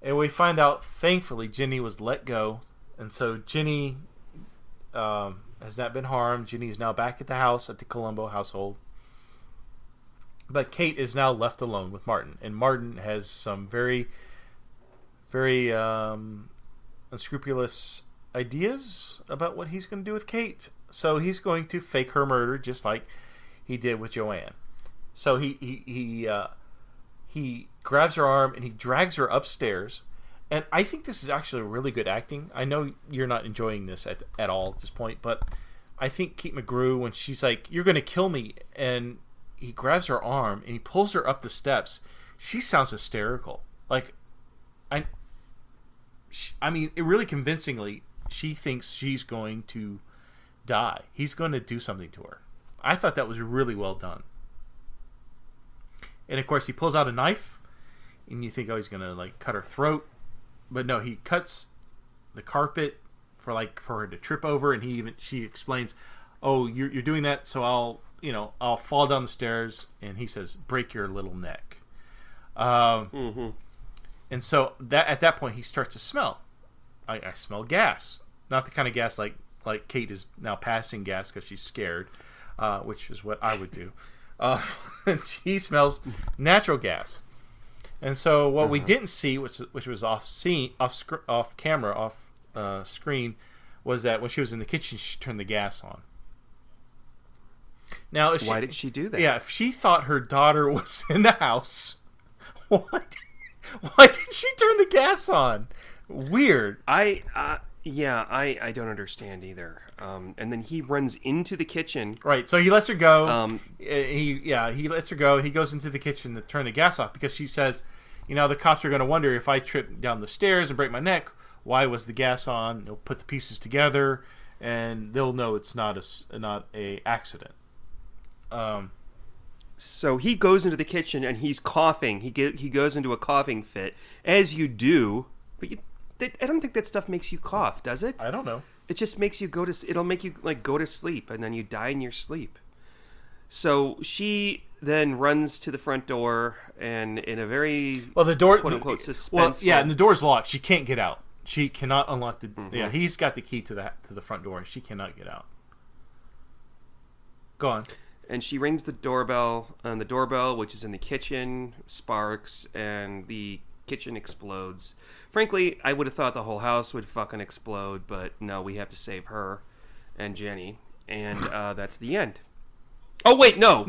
Speaker 4: And we find out, thankfully, Jenny was let go, and so Jenny has not been harmed. Jenny is now back at the house, at the Columbo household. But Kate is now left alone with Martin, and Martin has some very, very unscrupulous ideas about what he's going to do with Kate. So he's going to fake her murder, just like he did with Joanne. So he grabs her arm and he drags her upstairs. And I think this is actually really good acting. I know you're not enjoying this at all at this point, but I think Kate McGrew, when she's like, "You're going to kill me," and he grabs her arm and he pulls her up the steps, she sounds hysterical. Like, I mean, it really convincingly, she thinks she's going to die. He's going to do something to her. I thought that was really well done. And of course, he pulls out a knife, and you think, oh, he's gonna like cut her throat, but no, he cuts the carpet for her to trip over, and she explains, "Oh, you're doing that, so I'll fall down the stairs," and he says, "Break your little neck." And so at that point, he starts to smell. I smell gas, not the kind of gas like Kate is now passing gas because she's scared, which is what I would do. He smells natural gas, and so what we didn't see, which was off screen, was that when she was in the kitchen, she turned the gas on. Now,
Speaker 3: why did she do that?
Speaker 4: Yeah, if she thought her daughter was in the house, why did she turn the gas on? Weird.
Speaker 3: I don't understand either. And then he runs into the kitchen.
Speaker 4: Right, so he lets her go. He lets her go, and he goes into the kitchen to turn the gas off because she says, the cops are going to wonder if I trip down the stairs and break my neck, why was the gas on? They'll put the pieces together, and they'll know it's not a accident.
Speaker 3: So he goes into the kitchen and he's coughing. He goes into a coughing fit, as you do. But I don't think that stuff makes you cough, does it?
Speaker 4: I don't know.
Speaker 3: It just makes you it'll make you go to sleep, and then you die in your sleep. So she then runs to the front door, and in a very
Speaker 4: the door,
Speaker 3: quote unquote, suspenseful.
Speaker 4: Well, yeah, and the door's locked. She can't get out. She cannot unlock the. Mm-hmm. Yeah, he's got the key to the front door, and she cannot get out. Go on.
Speaker 3: and she rings the doorbell, and the doorbell, which is in the kitchen, sparks, and the kitchen explodes. Frankly, I would have thought the whole house would fucking explode, but no, we have to save her and Jenny, and that's the end. Oh wait, no.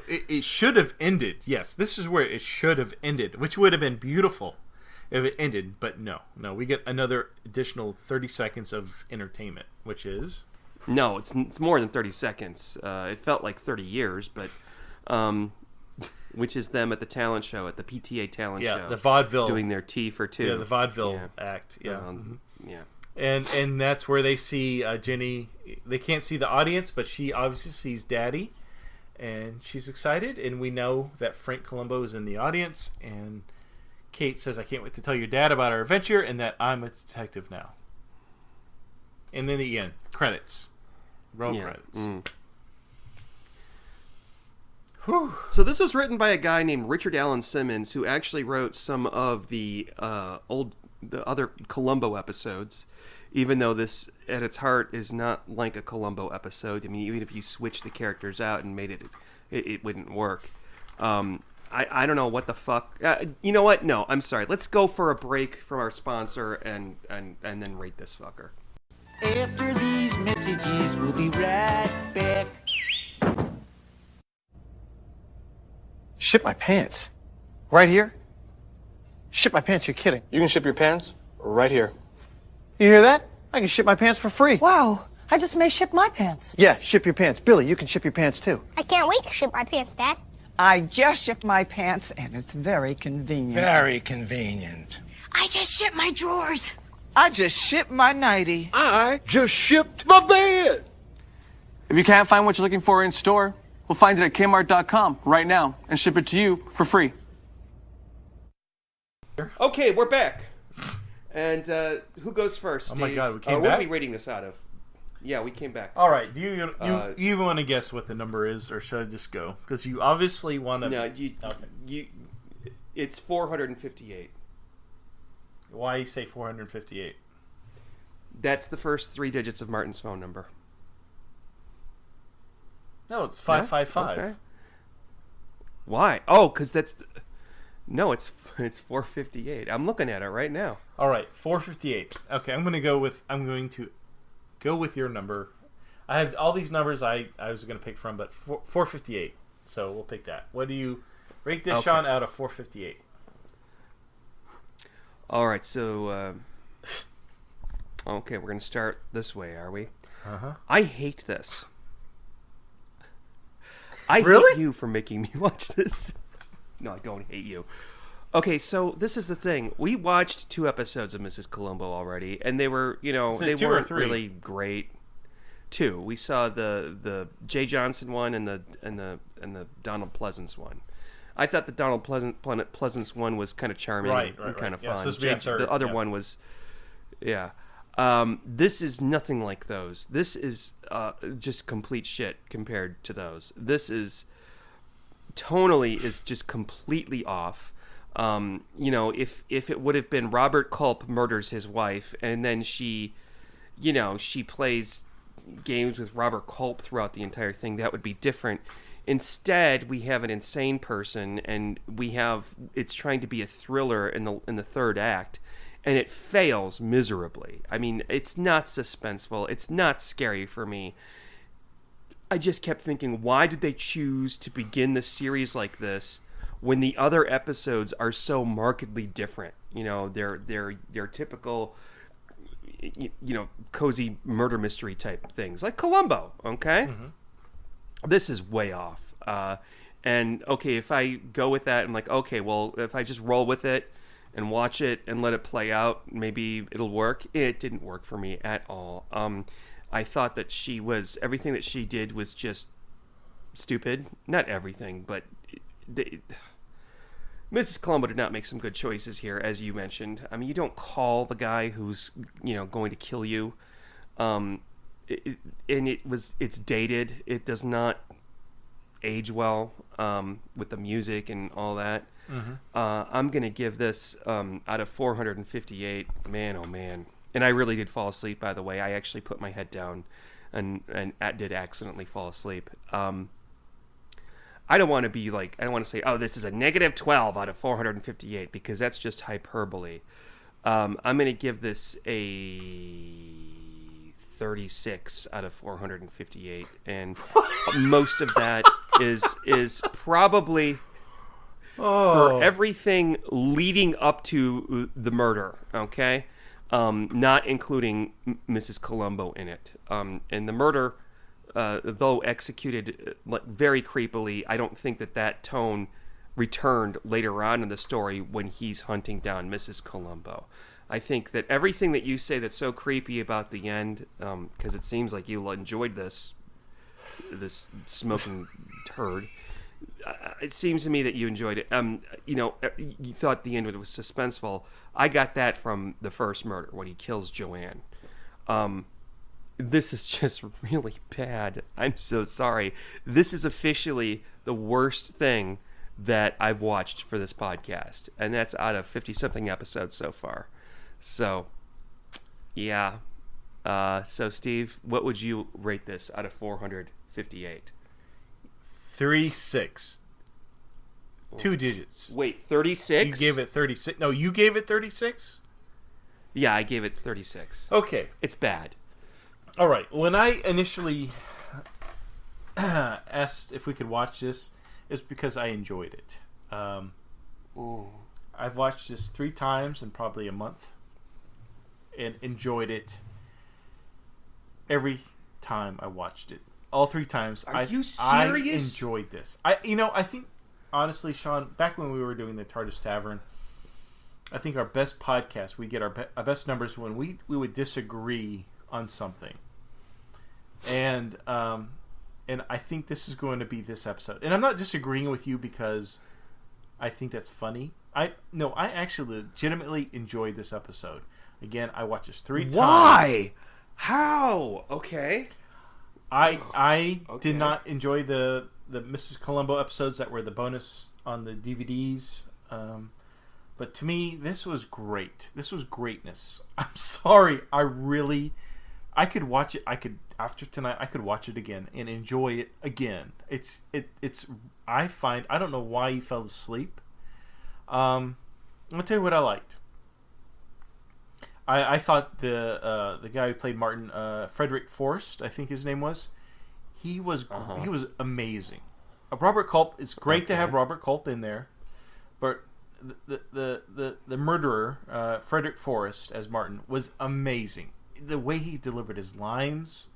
Speaker 4: It should have ended. Yes, this is where it should have ended, which would have been beautiful if it ended. But no, we get another additional 30 seconds of entertainment, which is
Speaker 3: no, it's more than 30 seconds. It felt like 30 years, but which is them at the talent show, at the PTA talent show.
Speaker 4: Yeah, the vaudeville
Speaker 3: doing their tea for two.
Speaker 4: Yeah, the vaudeville act. Yeah,
Speaker 3: yeah.
Speaker 4: And that's where they see Jenny. They can't see the audience, but she obviously sees Daddy, and she's excited. And we know that Frank Columbo is in the audience. And Kate says, "I can't wait to tell your dad about our adventure, and that I'm a detective now." And then the end credits, credits.
Speaker 3: So this was written by a guy named Richard Allen Simmons, who actually wrote some of the other Columbo episodes. Even though this, at its heart, is not like a Columbo episode. I mean, even if you switch the characters out and made it wouldn't work. I don't know what the fuck. You know what? No, I'm sorry. Let's go for a break from our sponsor and then rate this fucker.
Speaker 5: After these messages, we'll be right back.
Speaker 6: Ship my pants? Right here? Ship my pants? You're kidding.
Speaker 7: You can ship your pants right here.
Speaker 6: You hear that? I can ship my pants for free.
Speaker 8: Wow, I just may ship my pants.
Speaker 6: Yeah, ship your pants. Billy, you can ship your pants too.
Speaker 9: I can't wait to ship my pants, Dad.
Speaker 10: I just shipped my pants, and it's very convenient.
Speaker 7: Very convenient.
Speaker 8: I just shipped my drawers.
Speaker 10: I just shipped my nightie.
Speaker 7: I just shipped my bed.
Speaker 6: If you can't find what you're looking for in store, we'll find it at Kmart.com right now and ship it to you for free.
Speaker 3: Okay, we're back. And who goes first, Steve?
Speaker 4: Oh my God, we came
Speaker 3: what
Speaker 4: back?
Speaker 3: are we rating this out of? Yeah, we came back.
Speaker 4: All right, do you even want to guess what the number is, or should I just go? Because you obviously want to.
Speaker 3: No, it's 458.
Speaker 4: Why you say 458?
Speaker 3: That's the first 3 digits of Martin's phone number.
Speaker 4: No, it's 555.
Speaker 3: Okay. Why? Oh, because that's. No, it's 458. I'm looking at it right now.
Speaker 4: All right, 458. Okay, I'm going to go with your number. I have all these numbers I was going to pick from, but 458. So we'll pick that. What do you rate this, Sean, out of 458?
Speaker 3: All right, so okay, we're going to start this way, are we?
Speaker 4: Uh-huh.
Speaker 3: I hate this. I
Speaker 4: Really?
Speaker 3: hate you for making me watch this. No, I don't hate you. Okay, so this is the thing. We watched 2 episodes of Mrs. Columbo already, and they were, they weren't really great. 2. We saw the Jay Johnson one and the Donald Pleasance one. I thought the Donald Pleasance one was kind of charming and kind of fun. The other one was, this is nothing like those. This is just complete shit compared to those. This is tonally is just completely off. If it would have been Robert Culp murders his wife and then she plays games with Robert Culp throughout the entire thing, that would be different. Instead, we have an insane person, and it's trying to be a thriller in the third act, and it fails miserably. I mean, it's not suspenseful. It's not scary for me. I just kept thinking, why did they choose to begin the series like this when the other episodes are so markedly different? They're typical, cozy murder mystery type things, like Columbo, okay? Mm-hmm. This is way off. And, okay, if I go with that, I'm like, okay, well, if I just roll with it and watch it and let it play out, maybe it'll work. It didn't work for me at all. I thought that everything that she did was just stupid. Not everything, but Mrs. Columbo did not make some good choices here, as you mentioned. I mean, you don't call the guy who's, going to kill you. It's dated. It does not age well with the music and all that. Mm-hmm. I'm going to give this out of 458. Man, oh man. And I really did fall asleep, by the way. I actually put my head down and did accidentally fall asleep. I don't want to say, oh, this is a -12 out of 458, because that's just hyperbole. I'm going to give this a 36 out of 458, and most of that is probably for everything leading up to the murder, okay? Not including Mrs. Columbo in it. And the murder, though executed very creepily, I don't think that tone returned later on in the story when he's hunting down Mrs. Columbo. I think that everything that you say that's so creepy about the end, because it seems like you enjoyed this smoking turd. It seems to me that you enjoyed it. You thought the end was suspenseful. I got that from the first murder when he kills Joanne. This is just really bad. I'm so sorry. This is officially the worst thing that I've watched for this podcast, and that's out of 50-something episodes so far. So, yeah. So, Steve, what would you rate this out of 458?
Speaker 4: 36. 2 digits.
Speaker 3: Wait, 36?
Speaker 4: You gave it 36. No, you gave it 36?
Speaker 3: Yeah, I gave it 36.
Speaker 4: Okay.
Speaker 3: It's bad.
Speaker 4: All right. When I initially asked if we could watch this, it's because I enjoyed it. I've watched this 3 times in probably a month, and enjoyed it every time I watched it. All 3 times.
Speaker 3: Are you serious?
Speaker 4: I enjoyed this. I think, honestly, Sean, back when we were doing the TARDIS Tavern, I think our best podcast, we get our best numbers when we would disagree on something. And I think this is going to be this episode. And I'm not disagreeing with you because I think that's funny. I actually legitimately enjoyed this episode. Again, I watched this 3 times.
Speaker 3: Why? How? Okay.
Speaker 4: I did not enjoy the Mrs. Columbo episodes that were the bonus on the DVDs. But to me, this was great. This was greatness. I'm sorry. I could watch it. After tonight, I could watch it again and enjoy it again. I don't know why you fell asleep. I'll tell you what I liked. I thought the guy who played Martin, Frederick Forrest, I think his name was, he was amazing. Robert Culp, it's great to have Robert Culp in there, but the murderer, Frederick Forrest as Martin, was amazing. The way he delivered his lines,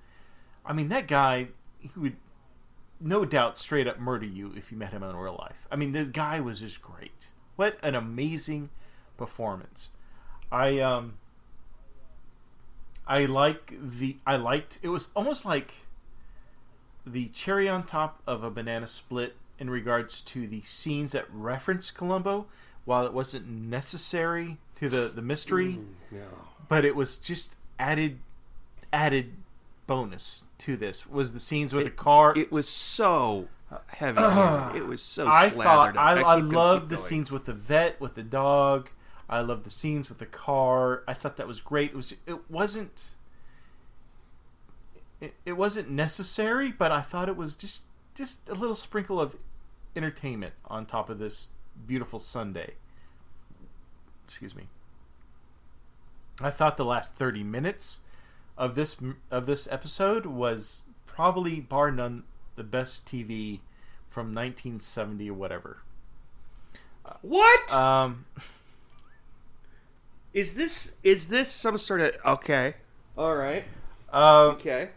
Speaker 4: I mean, that guy, he would no doubt straight up murder you if you met him in real life. I mean, the guy was just great. What an amazing performance. I liked it was almost like the cherry on top of a banana split in regards to the scenes that reference Columbo, while it wasn't necessary to the mystery. But it was just added bonus to this. Was the scenes with the car.
Speaker 3: It was so heavy. It was so
Speaker 4: slathered. I loved the
Speaker 3: going.
Speaker 4: scenes with the vet, with the dog. I loved the scenes with the car. I thought that was great. It wasn't necessary, but I thought it was just a little sprinkle of entertainment on top of this beautiful Sunday. Excuse me. I thought the last 30 minutes of this episode was probably, bar none, the best TV from 1970 or whatever.
Speaker 3: What? Is this some sort of... Okay. All right. Okay.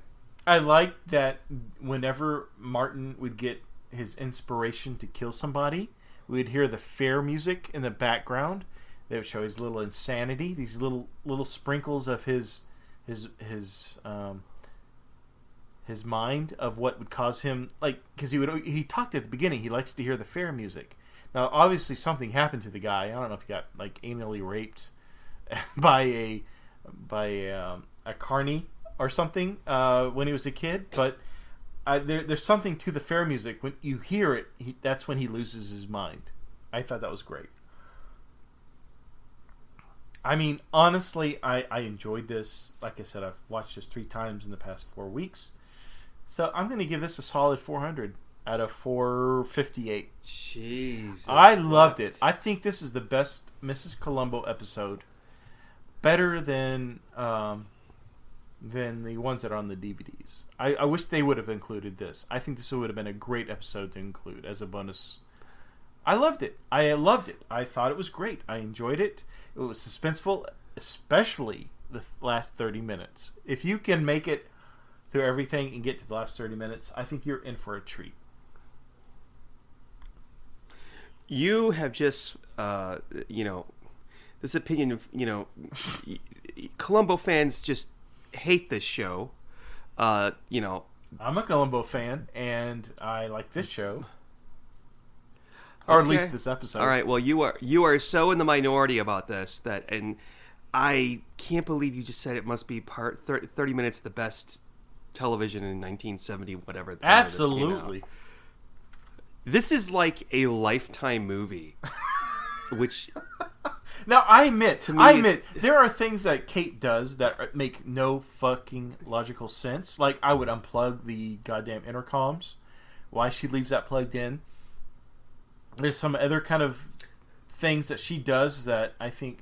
Speaker 4: I liked that whenever Martin would get his inspiration to kill somebody, we would hear the fair music in the background. They would show his little insanity, these little sprinkles of his mind of what would cause him, like, because he talked at the beginning. He likes to hear the fair music. Now, obviously, something happened to the guy. I don't know if he got like anally raped by a carny or something when he was a kid, but there's something to the fair music. When you hear it, that's when he loses his mind. I thought that was great. I mean, honestly, I enjoyed this. Like I said, I've watched this 3 times in the past 4 weeks. So I'm going to give this a solid 400 out of 458.
Speaker 3: Jeez.
Speaker 4: I loved it. I think this is the best Mrs. Columbo episode. Better than the ones that are on the DVDs. I wish they would have included this. I think this would have been a great episode to include as a bonus. I loved it. I thought it was great. I enjoyed it. It was suspenseful, especially the last 30 minutes. If you can make it through everything and get to the last 30 minutes, I think you're in for a treat.
Speaker 3: You have just, this opinion of, Columbo fans just hate this show.
Speaker 4: I'm a Columbo fan, and I like this show. Or at least this episode.
Speaker 3: All right. Well, you are so in the minority about this and I can't believe you just said it must be 30 minutes the best television in 1970, whatever.
Speaker 4: Absolutely.
Speaker 3: This is like a Lifetime movie, which.
Speaker 4: Now I admit, there are things that Kate does that make no fucking logical sense. Like I would unplug the goddamn intercoms. Why she leaves that plugged in? There's some other kind of things that she does that I think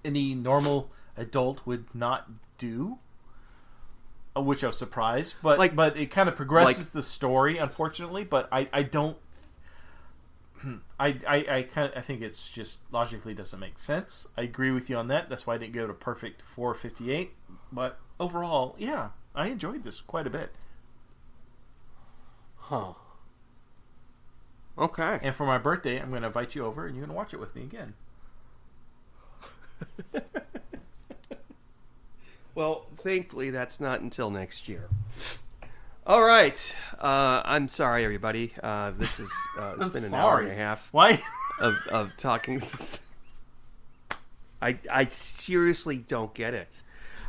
Speaker 4: any normal adult would not do, which I was surprised. But it kind of progresses the story, unfortunately. But I don't. I think it's just logically doesn't make sense. I agree with you on that. That's why I didn't give it a perfect 458. But overall, yeah, I enjoyed this quite a bit.
Speaker 3: Huh. Okay.
Speaker 4: And for my birthday, I'm going to invite you over, and you're going to watch it with me again.
Speaker 3: Well, thankfully, that's not until next year. All right. I'm sorry, everybody. This is it's been an hour and a half.
Speaker 4: Why?
Speaker 3: of talking. I seriously don't get it.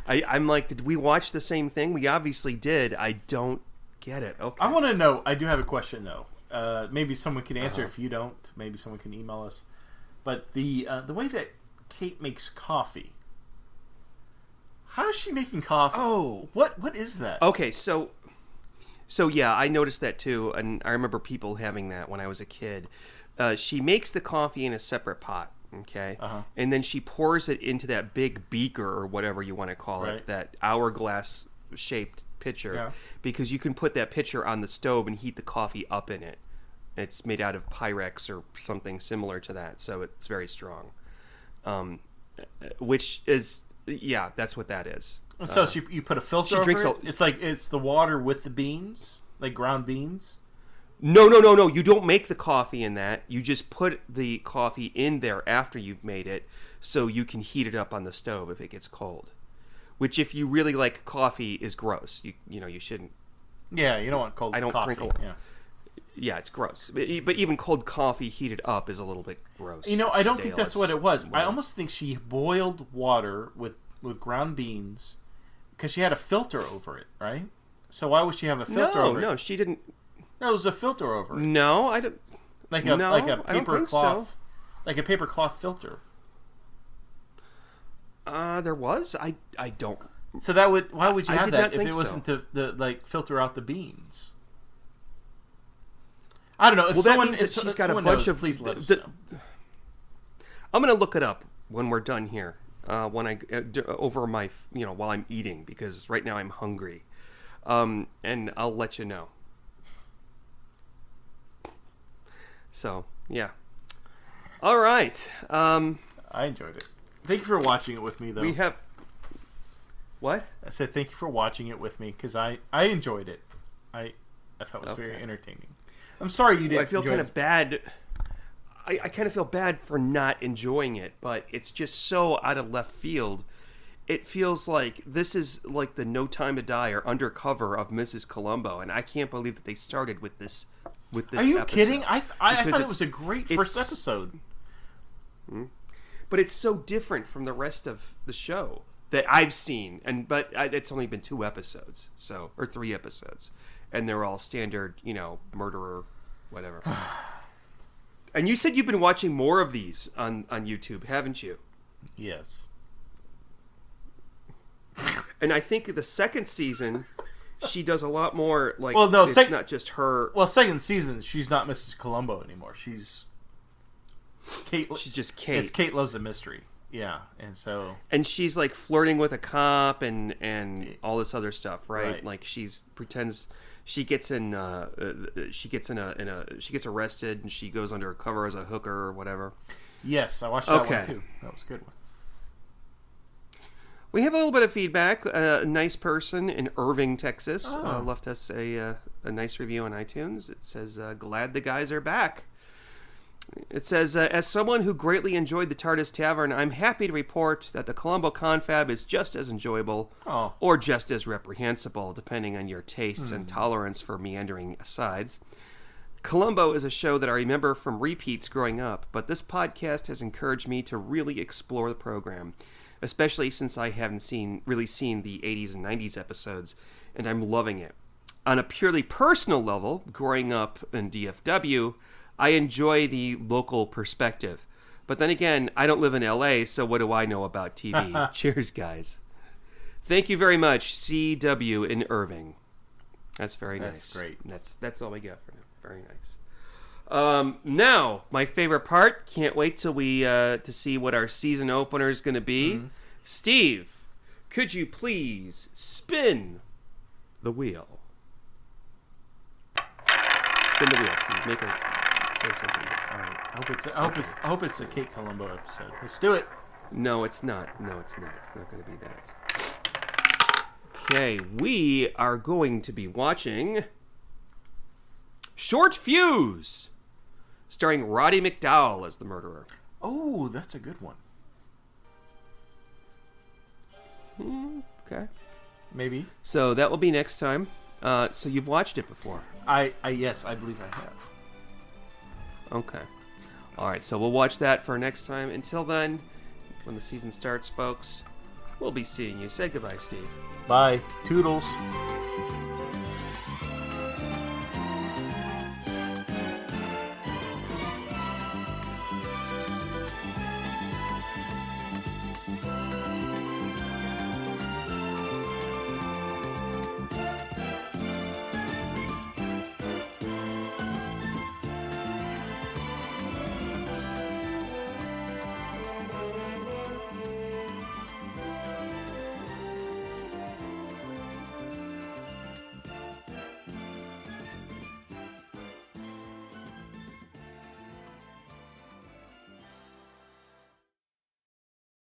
Speaker 3: I'm like, did we watch the same thing? We obviously did. I don't get it. Okay.
Speaker 4: I want to know. I do have a question though. Maybe someone can answer if you don't. Maybe someone can email us. But the way that Kate makes coffee. How is she making coffee?
Speaker 3: Oh,
Speaker 4: what is that?
Speaker 3: Okay, so yeah, I noticed that too, and I remember people having that when I was a kid. She makes the coffee in a separate pot, okay, and then she pours it into that big beaker or whatever you want to call it, that hourglass-shaped pitcher, because you can put that pitcher on the stove and heat the coffee up in it. It's made out of Pyrex or something similar to that, so it's very strong. Which is, yeah, that's what that is.
Speaker 4: So you put a filter over it? It's like it's the water with the beans, like ground beans?
Speaker 3: No. You don't make the coffee in that. You just put the coffee in there after you've made it, so you can heat it up on the stove if it gets cold. Which, if you really like coffee, is gross. You shouldn't.
Speaker 4: Yeah, you don't want cold.
Speaker 3: I don't
Speaker 4: coffee.
Speaker 3: drink. Yeah, it's gross. But even cold coffee heated up is a little bit gross.
Speaker 4: I don't think that's what it was. I almost think she boiled water with ground beans because she had a filter over it, right? So why would she have a filter over it?
Speaker 3: No, she didn't.
Speaker 4: No, it was a filter over it.
Speaker 3: No, I don't.
Speaker 4: Like a paper cloth, like a paper cloth filter.
Speaker 3: There was. I don't.
Speaker 4: So why would you have that if it wasn't to filter out the beans? I don't know. If
Speaker 3: that means that she's got a bunch of.
Speaker 4: Please let us know.
Speaker 3: I'm going to look it up when we're done here. When I over my while I'm eating, because right now I'm hungry, and I'll let you know. So yeah. All right. I
Speaker 4: enjoyed it. Thank you for watching it with me, though.
Speaker 3: We have. What?
Speaker 4: I said thank you for watching it with me because I enjoyed it. I thought it was very entertaining. I'm sorry you didn't.
Speaker 3: I feel kind of bad. I kind of feel bad for not enjoying it, but it's just so out of left field. It feels like this is like the No Time to Die or Undercover of Mrs. Columbo, and I can't believe that they started with this.
Speaker 4: Are you kidding? I thought it was a great first episode.
Speaker 3: But it's so different from the rest of the show that I've seen, but it's only been 2 episodes, or 3 episodes, and they're all standard, murderer, whatever. And you said you've been watching more of these on YouTube, haven't you?
Speaker 4: Yes.
Speaker 3: And I think the second season, she does a lot more. Like,
Speaker 4: well, no,
Speaker 3: it's not just her.
Speaker 4: Well, second season, she's not Mrs. Columbo anymore. She's Kate.
Speaker 3: She's just Kate.
Speaker 4: It's Kate Loves a Mystery. Yeah, and
Speaker 3: she's like flirting with a cop and all this other stuff, right? Like pretends she gets arrested and she goes under a cover as a hooker or whatever.
Speaker 4: Yes, I watched that one too. That was a good one.
Speaker 3: We have a little bit of feedback. A nice person in Irving, Texas, left us a nice review on iTunes. It says, glad the guys are back. It says, as someone who greatly enjoyed the TARDIS Tavern, I'm happy to report that the Columbo confab is just as enjoyable or just as reprehensible, depending on your tastes and tolerance for meandering asides. Columbo is a show that I remember from repeats growing up, but this podcast has encouraged me to really explore the program, especially since I haven't really seen the 80s and 90s episodes, and I'm loving it. On a purely personal level, growing up in DFW, I enjoy the local perspective. But then again, I don't live in LA, so what do I know about TV? Cheers, guys. Thank you very much, CW in Irving. That's very nice.
Speaker 4: That's great.
Speaker 3: That's all we got for now. Very nice. Now, my favorite part. Can't wait till we to see what our season opener is going to be. Mm-hmm. Steve, could you please spin the wheel? Spin the wheel, Steve. Make her say something.
Speaker 4: All right. I hope it's a Kate Columbo episode. Let's do it.
Speaker 3: No, it's not. No, it's not. It's not going to be that. Okay, we are going to be watching Short Fuse, starring Roddy McDowall as the murderer.
Speaker 4: Oh, that's a good one.
Speaker 3: Okay.
Speaker 4: Maybe.
Speaker 3: So that will be next time. So you've watched it before?
Speaker 4: Yes, I believe I have.
Speaker 3: Okay. All right, so we'll watch that for next time. Until then, when the season starts, folks, we'll be seeing you. Say goodbye, Steve.
Speaker 4: Bye. Toodles.